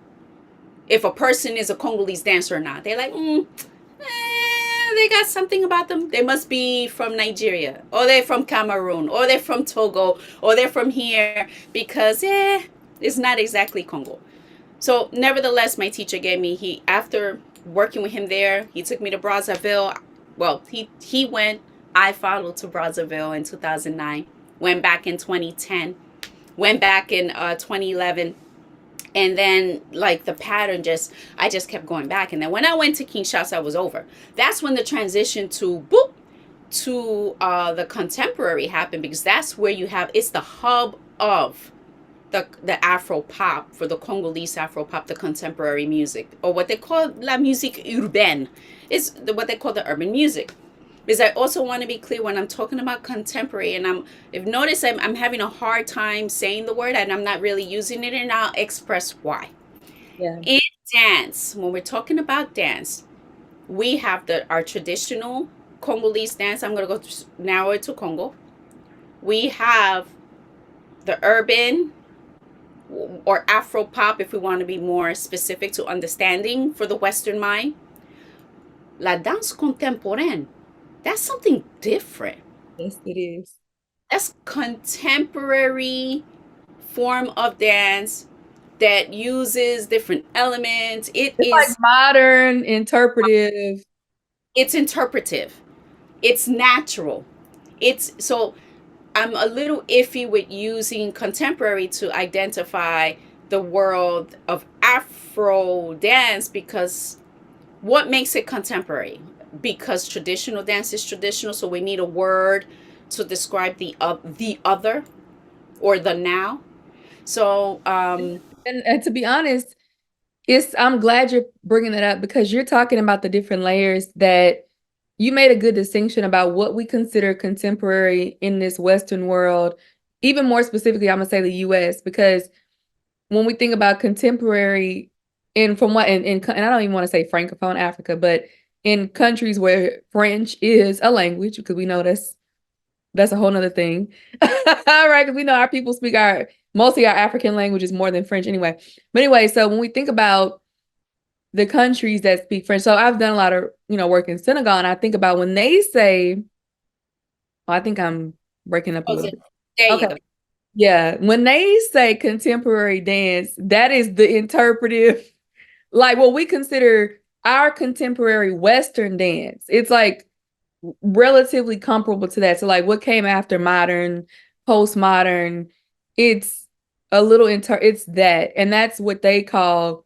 if a person is a Congolese dancer or not. They're like, they got something about them. They must be from Nigeria, or they're from Cameroon, or they're from Togo, or they're from here, because it's not exactly Congo. So nevertheless, my teacher after working with him there, he took me to Brazzaville. Well, he went, I followed to Brazzaville in 2009, went back in 2010, went back in 2011. And then, like, the pattern I just kept going back. And then when I went to Kinshasa, it was over. That's when the transition to the contemporary happened, because that's where it's the hub of the Afro pop, for the Congolese Afro pop, the contemporary music, or what they call la musique urbaine, is what they call the urban music. Because I also want to be clear when I'm talking about contemporary, and I'm having a hard time saying the word, and I'm not really using it, and I'll express why. Yeah. In dance, when we're talking about dance, we have our traditional Congolese dance. I'm gonna go narrow it to Congo. We have the urban or Afro pop, if we want to be more specific to understanding for the Western mind. La danse contemporaine, that's something different. Yes, it is. That's contemporary form of dance that uses different elements. It's like modern, interpretive. It's interpretive. It's natural. It's so I'm a little iffy with using contemporary to identify the world of Afro dance because what makes it contemporary? Because traditional dance is traditional, so we need a word to describe the other or the now. So And to be honest, I'm glad you're bringing that up because you're talking about the different layers that you made a good distinction about what we consider contemporary in this Western world. Even more specifically, I'm gonna say the US, because when we think about contemporary in from what and I don't even want to say Francophone Africa, but in countries where French is a language, because we know that's a whole nother thing. Right? Because we know our people speak mostly our African languages more than French anyway. But anyway, so when we think about the countries that speak French, so I've done a lot of, work in Senegal, and I think about when they say, I think I'm breaking up a little bit. there you Okay. go. Yeah. When they say contemporary dance, that is the interpretive, like what we consider our contemporary Western dance. It's like relatively comparable to that. So like what came after modern, postmodern, it's a little it's that. And that's what they call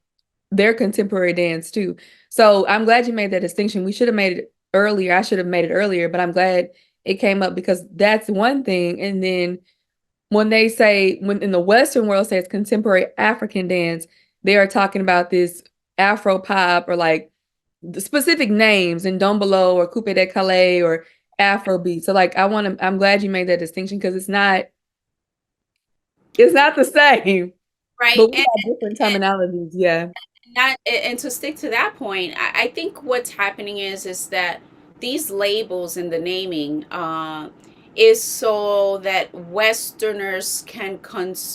their contemporary dance too. So I'm glad you made that distinction. We should have made it earlier. I should have made it earlier, but I'm glad it came up because that's one thing. And then when they say, when in the Western world says contemporary African dance, they are talking about this Afro pop or like the specific names and Dombolo or Coupe de Calais or Afro beat. So like I'm glad you made that distinction because it's not the same, Right. but we have different terminologies. Yeah. And to stick to that point, I think what's happening is that these labels and the naming is so that Westerners can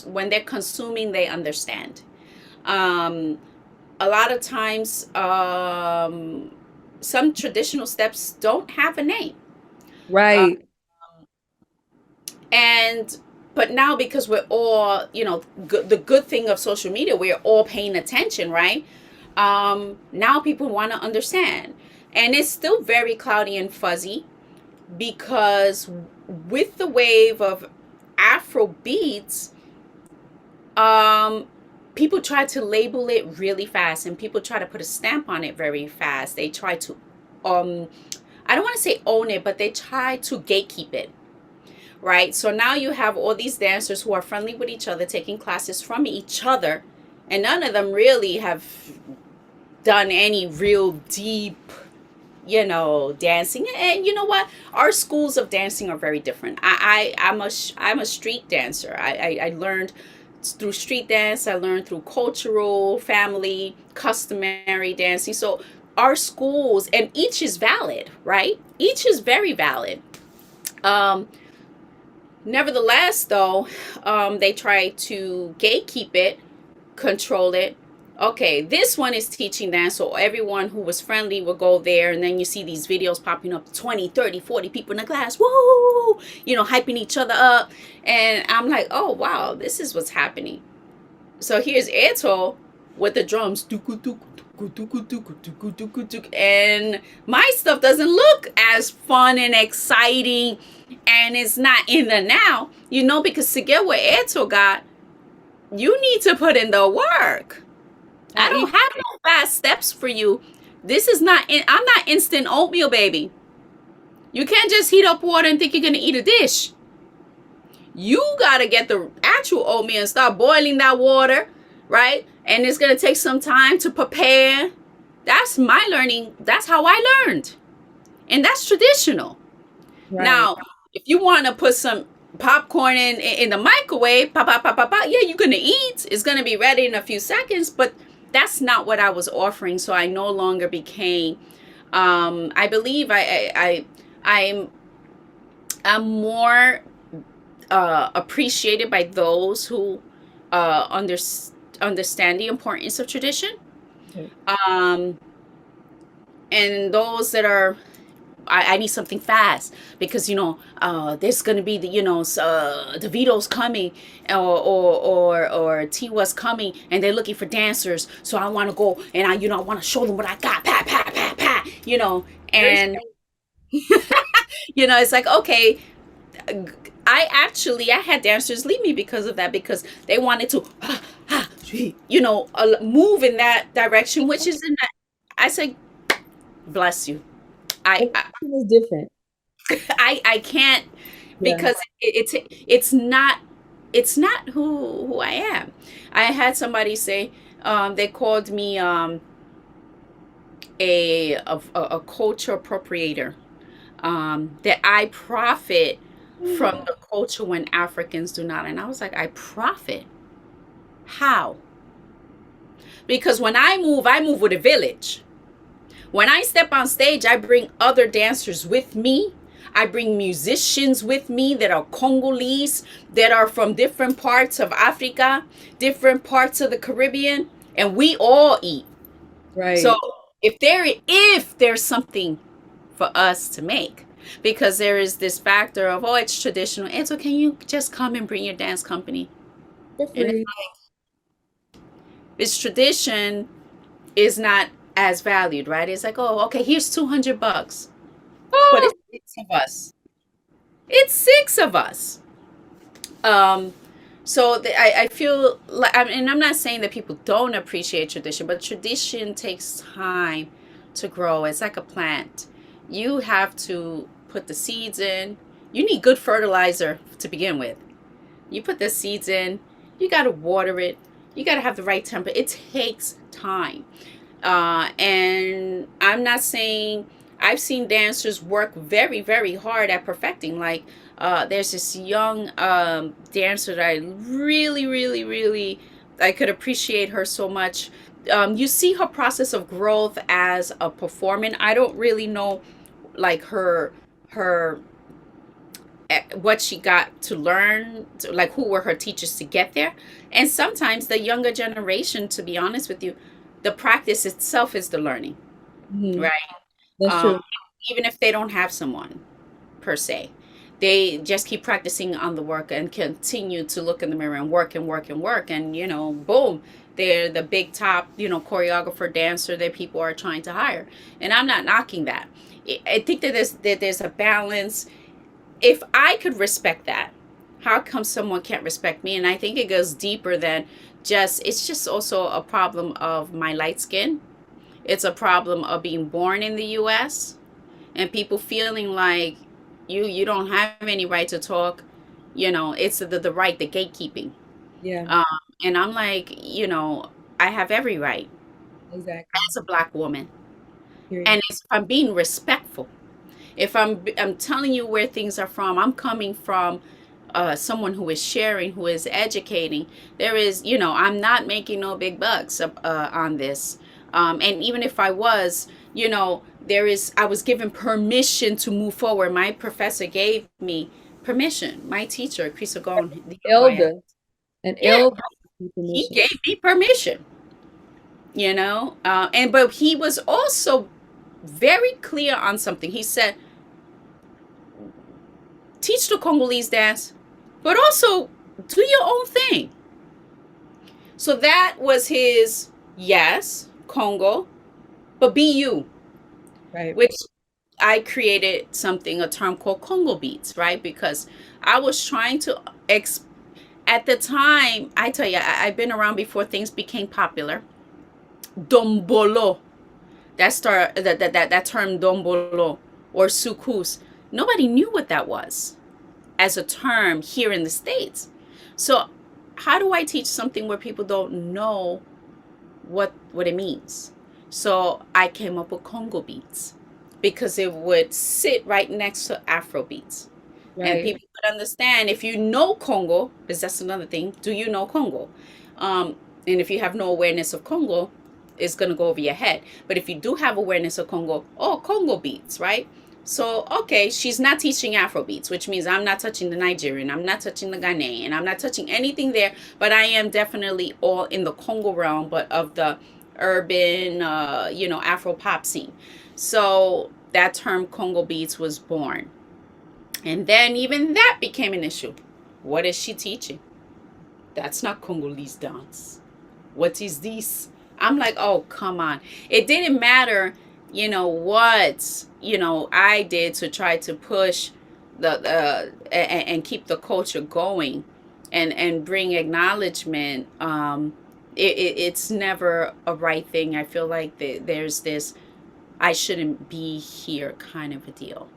when they're consuming, they understand. Um, a lot of times, some traditional steps don't have a name. Uh, Right. and but now because we're all, the good thing of social media, we're all paying attention, right? Now people want to understand, and it's still very cloudy and fuzzy because with the wave of Afro beats, people try to label it really fast, and people try to put a stamp on it very fast. They try to I don't want to say own it, but they try to gatekeep it, right? So now you have all these dancers who are friendly with each other, taking classes from each other, and none of them really have done any real deep, dancing. And you know what? Our schools of dancing are very different. I'm a street dancer. I learned through street dance. I learned through cultural, family, customary dancing. So our schools, and each is valid, right? Each is very valid. Um, Nevertheless, though, they try to gatekeep it, control it. Okay, this one is teaching dance, so everyone who was friendly will go there, and then you see these videos popping up, 20, 30, 40 people in the class, woo, hyping each other up. And I'm like, oh, wow, this is what's happening. So here's Eto'o with the drums, and my stuff doesn't look as fun and exciting, and it's not in the now, because to get what Eto'o got, you need to put in the work. I don't have no fast steps for you. This is I'm not instant oatmeal, baby. You can't just heat up water and think you're gonna eat a dish. You gotta get the actual oatmeal and start boiling that water, right? And it's gonna take some time to prepare. That's my learning. That's how I learned. And that's traditional. Right. Now, if you want to put some popcorn in the microwave, pop, pop, pop, pop, pop, yeah, you're gonna eat. It's gonna be ready in a few seconds, but that's that's not what I was offering. So I no longer became. I believe I'm more appreciated by those who understand the importance of tradition, um, and those that are I need something fast because there's gonna be the the Vito's coming or Tiwa's coming and they're looking for dancers, so I want to go and I want to show them what I got, pat pat pat pat, and it's like, okay, I had dancers leave me because of that, because they wanted to move in that direction, which is in that. I said, bless you. I It's different. I can't, Yeah. because it's not who I am. I had somebody say, they called me a culture appropriator, that I profit from the culture when Africans do not. And I was like, I profit? How? Because when I move with a village. When I step on stage, I bring other dancers with me. I bring musicians with me that are Congolese, that are from different parts of Africa, different parts of the Caribbean, and we all eat. Right. So if there's something for us to make, because there is this factor of, oh, it's traditional. And so can you just come and bring your dance company? For And free. it's tradition is not as valued, right? It's like, oh, okay, here's $200, but it's six of us. It's six of us. Um, I feel like, and I'm not saying that people don't appreciate tradition, but tradition takes time to grow. It's like a plant. You have to put the seeds in. You need good fertilizer to begin with. You put the seeds in. You got to water it. You got to have the right temperature. It takes time. And I'm not saying, I've seen dancers work very, very hard at perfecting. Like, there's this young dancer that I really, really, really, I could appreciate her so much. You see her process of growth as a performer. I don't really know, like, her what she got to learn, like who were her teachers to get there. And sometimes the younger generation, to be honest with you, the practice itself is the learning, right? That's true. Even if they don't have someone per se, they just keep practicing on the work and continue to look in the mirror and work and work and work, and boom, they're the big top choreographer, dancer that people are trying to hire. And I'm not knocking that. I think that there's a balance. If I could respect that, how come someone can't respect me? And I think it goes deeper than it's just also a problem of my light skin. It's a problem of being born in the US and people feeling like you don't have any right to talk. It's the right, the gatekeeping. Yeah. And I'm like, I have every right Exactly. as a Black woman. Period. And if I'm being respectful, if I'm telling you where things are from, I'm coming from someone who is sharing, who is educating. There is, I'm not making no big bucks on this. And even if I was, I was given permission to move forward. My professor gave me permission. My teacher, Chris Ogon, Elder. An yeah, elder. he gave me permission, but he was also very clear on something. He said, teach the Congolese dance, but also do your own thing. So that was his, yes, Congo, but be you. Right. Which I created a term called Congo beats, right? Because I was trying to, at the time, I tell you, I've been around before things became popular. Dombolo, that term dombolo or sukus, nobody knew what that was as a term here in the States. So how do I teach something where people don't know what it means? So I came up with Congo beats because it would sit right next to Afro beats. Right. And people would understand if you know Congo, because that's another thing. Do you know Congo? And if you have no awareness of Congo, is going to go over your head. But if you do have awareness of Congo, oh, Congo beats, right? So, okay, she's not teaching Afro beats, which means I'm not touching the Nigerian, I'm not touching the Ghanaian, I'm not touching anything there, but I am definitely all in the Congo realm, but of the urban, Afro pop scene. So that term Congo beats was born. And then even that became an issue. What is she teaching? That's not Congolese dance. What is this? I'm like, oh, come on. It didn't matter, what, I did to try to push and keep the culture going and bring acknowledgement. It's never a right thing. I feel like there's this I shouldn't be here kind of a deal.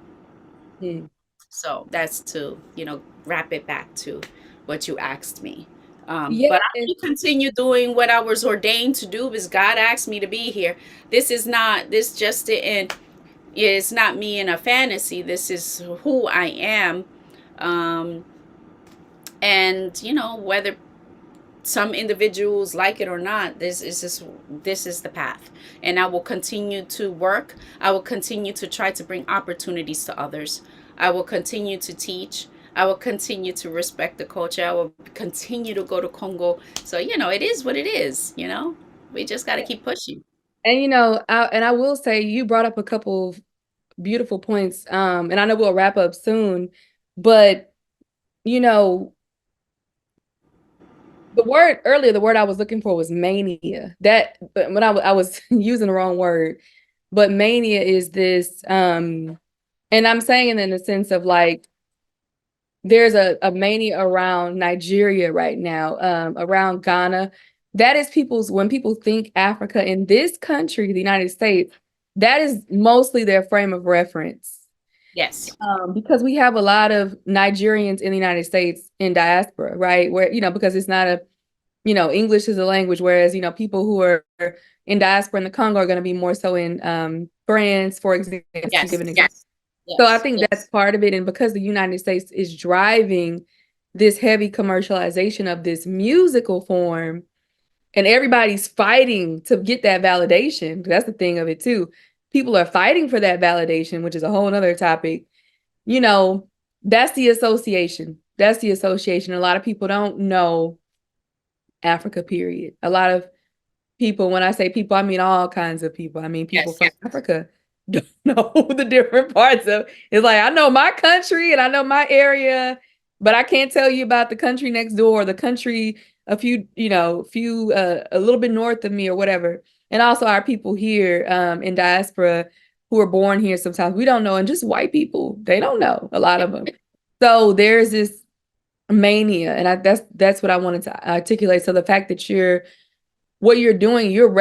Hmm. So that's to, wrap it back to what you asked me. Yeah, But I'm going to continue doing what I was ordained to do because God asked me to be here. This just didn't, it's not me in a fantasy. This is who I am. Um, and, whether some individuals like it or not, this is the path. And I will continue to work. I will continue to try to bring opportunities to others. I will continue to teach. I will continue to respect the culture. I will continue to go to Congo. So, it is what it is. We just got to keep pushing. and I will say you brought up a couple of beautiful points. And I know we'll wrap up soon, but you know, the word I was looking for was mania. But when I was using the wrong word, but mania is this, and I'm saying it in the sense of like, there's a mania around Nigeria right now, around Ghana. That is when people think Africa in this country, the United States, that is mostly their frame of reference. Yes. Because we have a lot of Nigerians in the United States in diaspora, right? Where, because it's not English is a language, whereas, people who are in diaspora in the Congo are going to be more so in France, for example, to Yes. give an example. Yes. So I Yes. think that's part of it. And because the United States is driving this heavy commercialization of this musical form, and everybody's fighting to get that validation. That's the thing of it too. People are fighting for that validation, which is a whole other topic. That's the association. That's the association. A lot of people don't know Africa, period. A lot of people, when I say people, I mean all kinds of people. I mean people Yes. from Africa don't know the different parts of it's like I know my country and I know my area, but I can't tell you about the country next door, the country a few, a little bit north of me or whatever. And also our people here in diaspora who are born here sometimes we don't know, and just white people, they don't know, a lot of them. So there's this mania, and that's what I wanted to articulate. So the fact that what you're doing, you're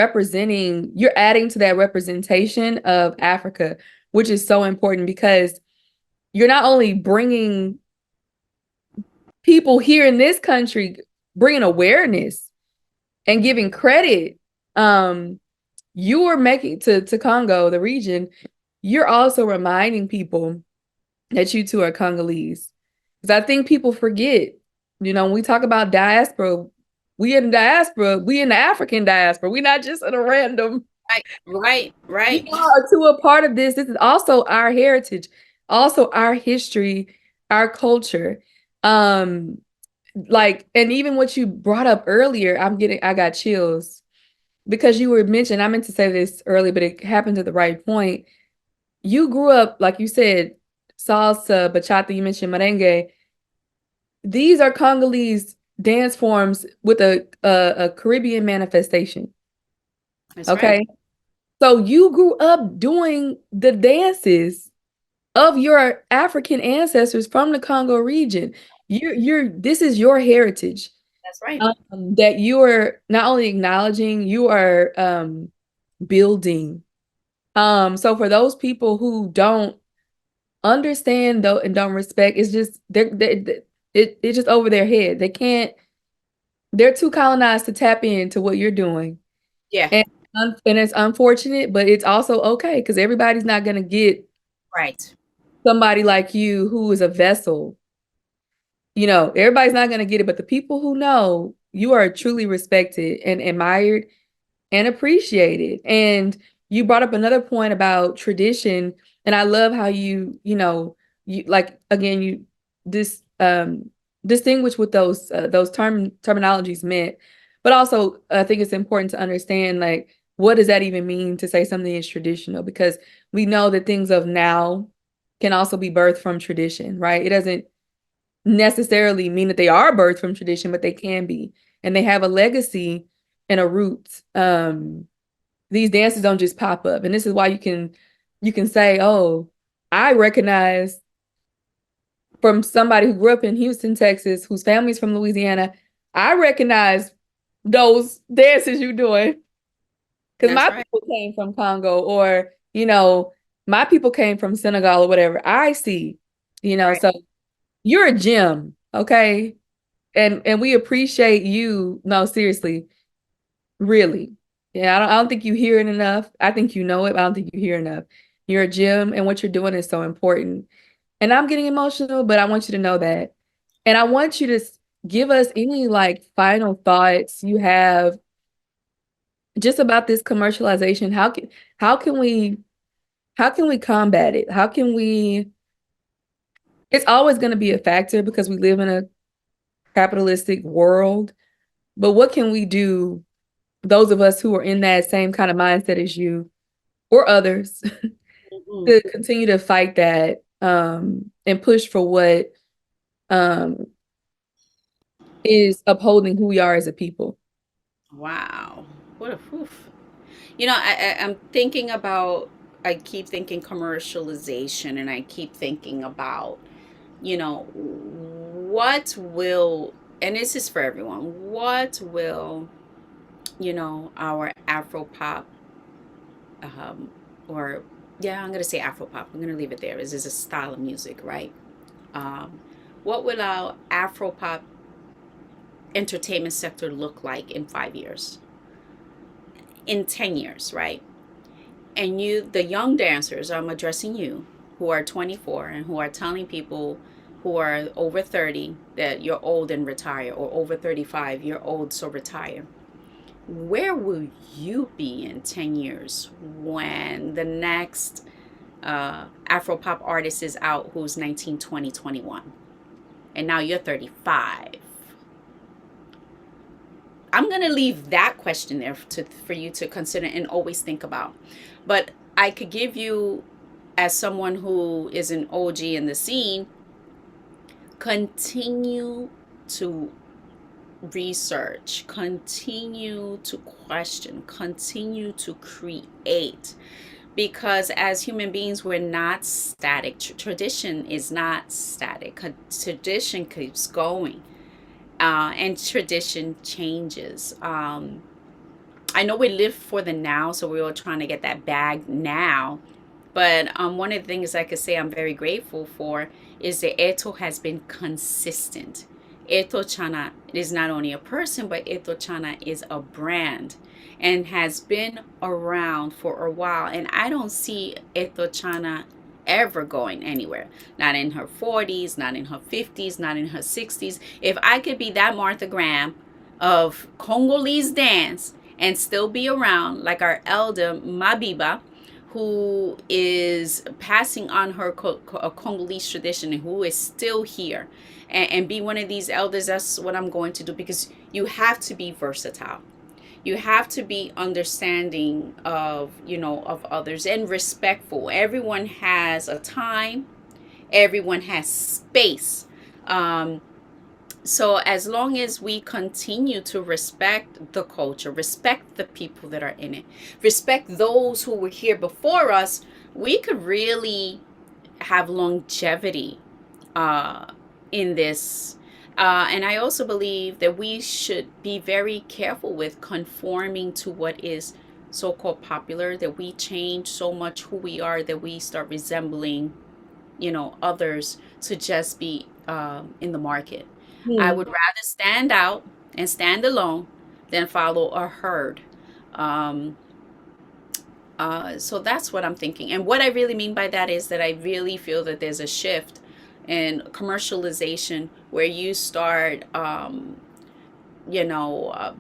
adding to that representation of Africa, which is so important because you're not only bringing people here in this country, bringing awareness and giving credit. You are making to Congo, the region, you're also reminding people that you too are Congolese. Because I think people forget, when we talk about diaspora, we in diaspora, we in the African diaspora. We're not just in a random. Right. We are to a part of this. This is also our heritage, also our history, our culture. And even what you brought up earlier, I got chills because you were mentioned. I meant to say this earlier, but it happened at the right point. You grew up, like you said, salsa, bachata, you mentioned merengue. These are Congolese dance forms with a Caribbean manifestation. That's Okay. right. So you grew up doing the dances of your African ancestors from the Congo region. This is your heritage. That's right. That you are not only acknowledging, you are building. So for those people who don't understand though and don't respect, it's just it's just over their head. They're too colonized to tap into what you're doing. Yeah. And and it's unfortunate, but it's also okay because everybody's not gonna get Right. somebody like you who is a vessel. Everybody's not gonna get it, but the people who know, you are truly respected and admired. and appreciated. And you brought up another point about tradition, and I love how you like again you this distinguish what those terminologies meant, but also I think it's important to understand like what does that even mean to say something is traditional, because we know that things of now can also be birthed from tradition, right? It doesn't necessarily mean that they are birthed from tradition, but they can be, and they have a legacy and a root. These dances don't just pop up, and this is why you can say, "Oh, I recognize from somebody who grew up in Houston, Texas, whose family's from Louisiana. I recognize those dances you're doing because That's my right. people came from Congo, or my people came from Senegal, or whatever. I see, Right. so you're a gem, okay? And we appreciate you. No, seriously, really. Yeah, I don't think you hear it enough. I think you know it, but I don't think you hear enough. You're a gem, and what you're doing is so important. And I'm getting emotional, but I want you to know that. And I want you to give us any like final thoughts you have just about this commercialization. How can we how can we combat it? How can we It's always going to be a factor because we live in a capitalistic world. But what can we do, those of us who are in that same kind of mindset as you or others, Mhm. to continue to fight that and push for what um, is upholding who we are as a people? Wow. What a oof. I'm thinking about, I keep thinking commercialization, and I keep thinking about, what will, and this is for everyone, what will, our Afro pop, um, or, yeah, I'm going to say Afro pop. I'm going to leave it there. This is a style of music, right? Um, what will our Afro pop entertainment sector look like in 5 years? In 10 years, right? And you, the young dancers, I'm addressing you, who are 24 and who are telling people who are over 30 that you're old and retire, or over 35, you're old, so retire. Where will you be in 10 years when the next Afro pop artist is out who's 19, 20, 21? And now you're 35. I'm going to leave that question there for you to consider and always think about. But I could give you, as someone who is an OG in the scene, continue to research, continue to question, continue to create. Because as human beings, we're not static. Tradition is not static. Tradition keeps going, and tradition changes. I know we live for the now, so we're all trying to get that bag now. But one of the things I could say I'm very grateful for is that Eto'o has been consistent. Eto'o Tsana is not only a person, but Eto'o Tsana is a brand and has been around for a while. And I don't see Eto'o Tsana ever going anywhere. Not in her 40s, not in her 50s, not in her 60s. If I could be that Martha Graham of Congolese dance and still be around, like our elder Mabiba, who is passing on her Congolese tradition and who is still here, and be one of these elders, that's what I'm going to do, because you have to be versatile. You have to be understanding of others and respectful. Everyone has a time, everyone has space. So as long as we continue to respect the culture, respect the people that are in it, respect those who were here before us, we could really have longevity uh, in this. And I also believe that we should be very careful with conforming to what is so-called popular, that we change so much who we are that we start resembling others to just be in the market. I Hmm. would rather stand out and stand alone than follow a herd. um, so that's what I'm thinking, and what I really mean by that is that I really feel that there's a shift in commercialization where you start you know uh,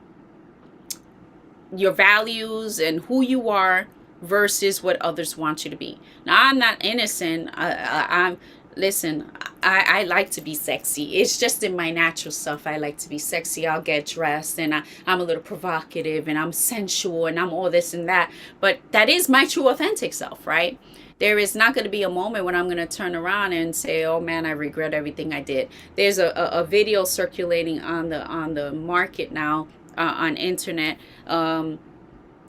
your values and who you are versus what others want you to be. Now, I'm not innocent. I'm listen. I like to be sexy. It's just in my natural self. I like to be sexy. I'll get dressed, and I'm a little provocative, and I'm sensual, and I'm all this and that. But that is my true authentic self, right? There is not going to be a moment when I'm going to turn around and say, "Oh man, I regret everything I did." There's a video circulating on the market now, on internet,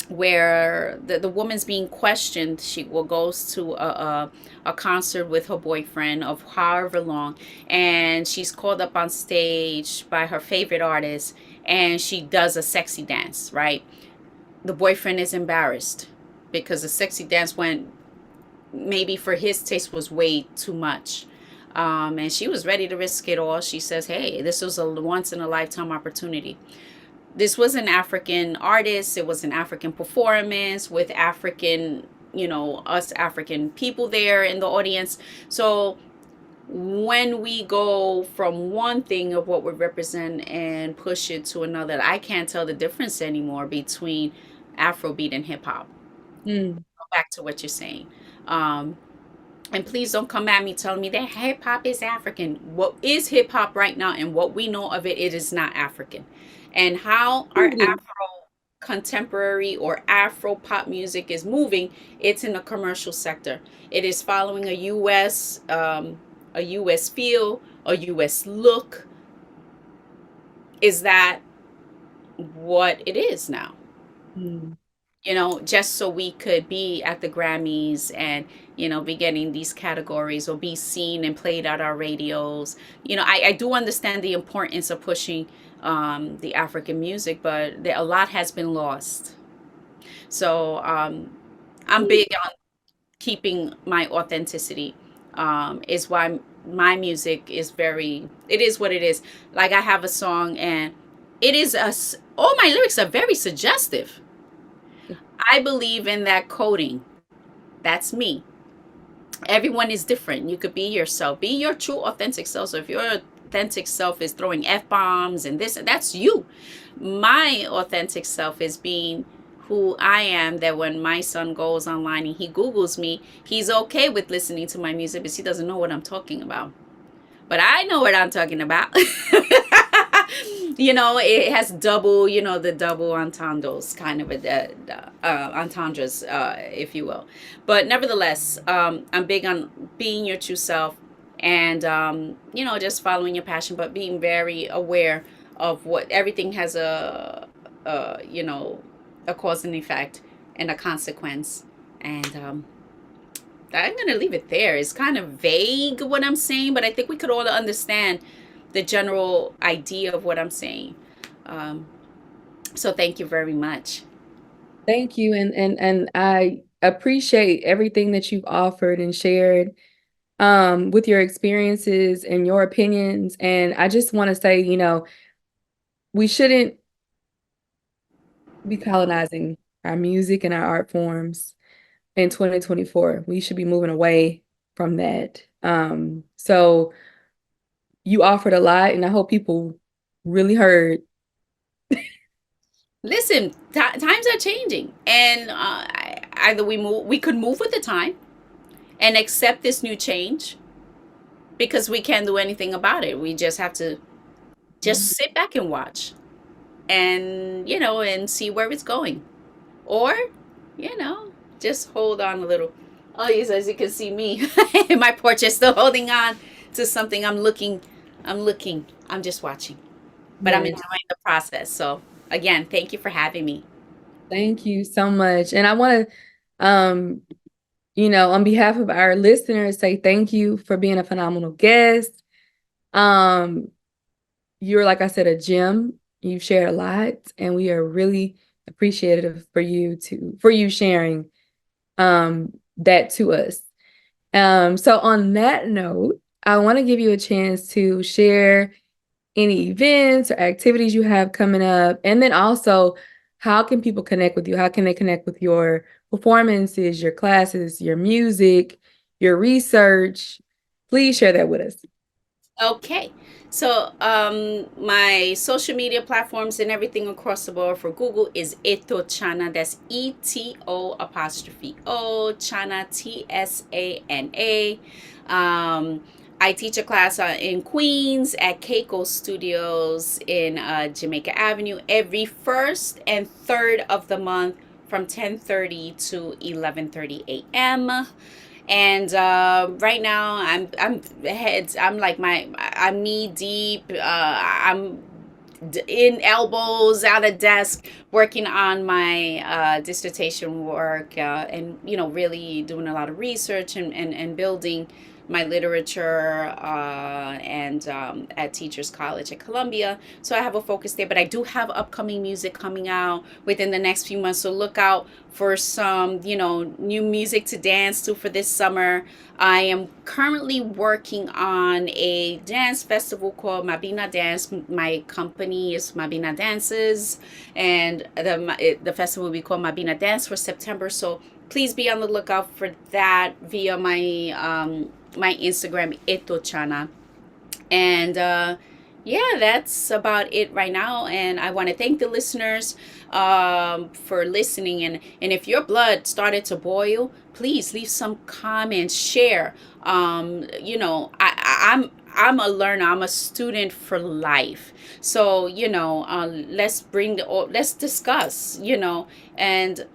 where the woman's being questioned. She will goes to a concert with her boyfriend of however long, and she's called up on stage by her favorite artist, and she does a sexy dance, right? The boyfriend is embarrassed because the sexy dance went, maybe for his taste, was way too much. And she was ready to risk it all. She says, hey, this was a once in a lifetime opportunity. This was an African artist. It was an African performance with African, us African people there in the audience. So when we go from one thing of what we represent and push it to another, I can't tell the difference anymore between Afrobeat and hip hop. Mm. Go back to what you're saying. Um, and please don't come at me telling me that hip hop is African. What is hip hop right now, and what we know of it, it is not African. And how our Afro contemporary or Afro pop music is moving, it's in the commercial sector. It is following a U.S. feel, a U.S. look. Is that what it is now? Mm. Just so we could be at the Grammys and, be getting these categories or be seen and played at our radios. I do understand the importance of pushing the African music, but a lot has been lost. So I'm big on keeping my authenticity, is why my music is it is what it is. Like, I have a song, and all my lyrics are very suggestive. I believe in that coding. That's me. Everyone is different. You could be yourself. Be your true authentic self. So if your authentic self is throwing F-bombs and this, that's you. My authentic self is being who I am, that when my son goes online and he Googles me, he's okay with listening to my music because he doesn't know what I'm talking about. But I know what I'm talking about. It has double, the double entendres, kind of entendres, if you will. But nevertheless, I'm big on being your true self, and, just following your passion, but being very aware of what everything has a cause and effect and a consequence. And I'm going to leave it there. It's kind of vague what I'm saying, but I think we could all understand the general idea of what I'm saying. So thank you very much. Thank you. And I appreciate everything that you've offered and shared with your experiences and your opinions. And I just want to say, we shouldn't be colonizing our music and our art forms in 2024. We should be moving away from that. So you offered a lot, and I hope people really heard. Listen, times are changing, and either we could move with the time and accept this new change, because we can't do anything about it. We just have to just sit back and watch, and and see where it's going, or just hold on a little. Oh yes, as you can see me in my porch is still holding on to something. I'm just watching, but I'm enjoying the process. So again, thank you for having me. Thank you so much. And I want to, on behalf of our listeners, say thank you for being a phenomenal guest. You're, like I said, a gem. You've shared a lot, and we are really appreciative for you sharing that to us. So on that note, I want to give you a chance to share any events or activities you have coming up, and then also, how can people connect with you? How can they connect with your performances, your classes, your music, your research? Please share that with us. Okay. So, my social media platforms and everything across the board for Google is Eto'o Tsana. That's Eto apostrophe O Tsana Tsana. Um, I teach a class in Queens at Keiko Studios in Jamaica Avenue every first and third of the month from 10:30 to 11:30 a.m. And right now I'm like I'm knee deep. I'm in elbows out of desk working on my dissertation work, and really doing a lot of research and building my literature, and at Teachers College at Columbia. So I have a focus there, but I do have upcoming music coming out within the next few months. So look out for some, new music to dance to for this summer. I am currently working on a dance festival called Mabina Dance. My company is Mabina Dances, and the festival will be called Mabina Dance for September. So please be on the lookout for that via my Instagram, Eto'o. And yeah, that's about it right now. And I want to thank the listeners for listening. And if your blood started to boil, please leave some comments, share. I'm a learner. I'm a student for life. So let's discuss. And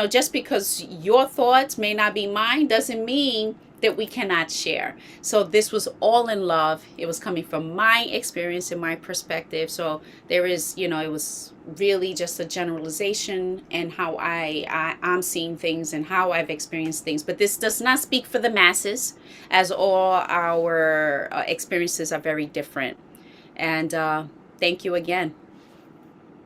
just because your thoughts may not be mine doesn't mean that we cannot share. So this was all in love. It was coming from my experience and my perspective. So there is, it was really just a generalization and how I'm seeing things and how I've experienced things. But this does not speak for the masses, as all our experiences are very different. And thank you again.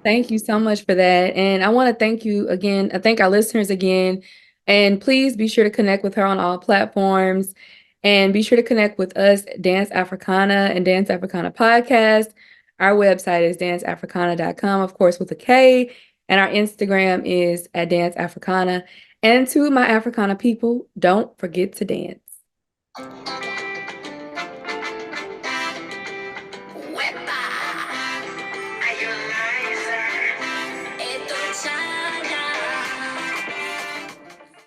Thank you so much for that. And I want to thank you again. I thank our listeners again. And please be sure to connect with her on all platforms. And be sure to connect with us, Dance Africana and Dance Africana Podcast. Our website is danceafricana.com, of course, with a K. And our Instagram is at Dance Africana. And to my Africana people, don't forget to dance.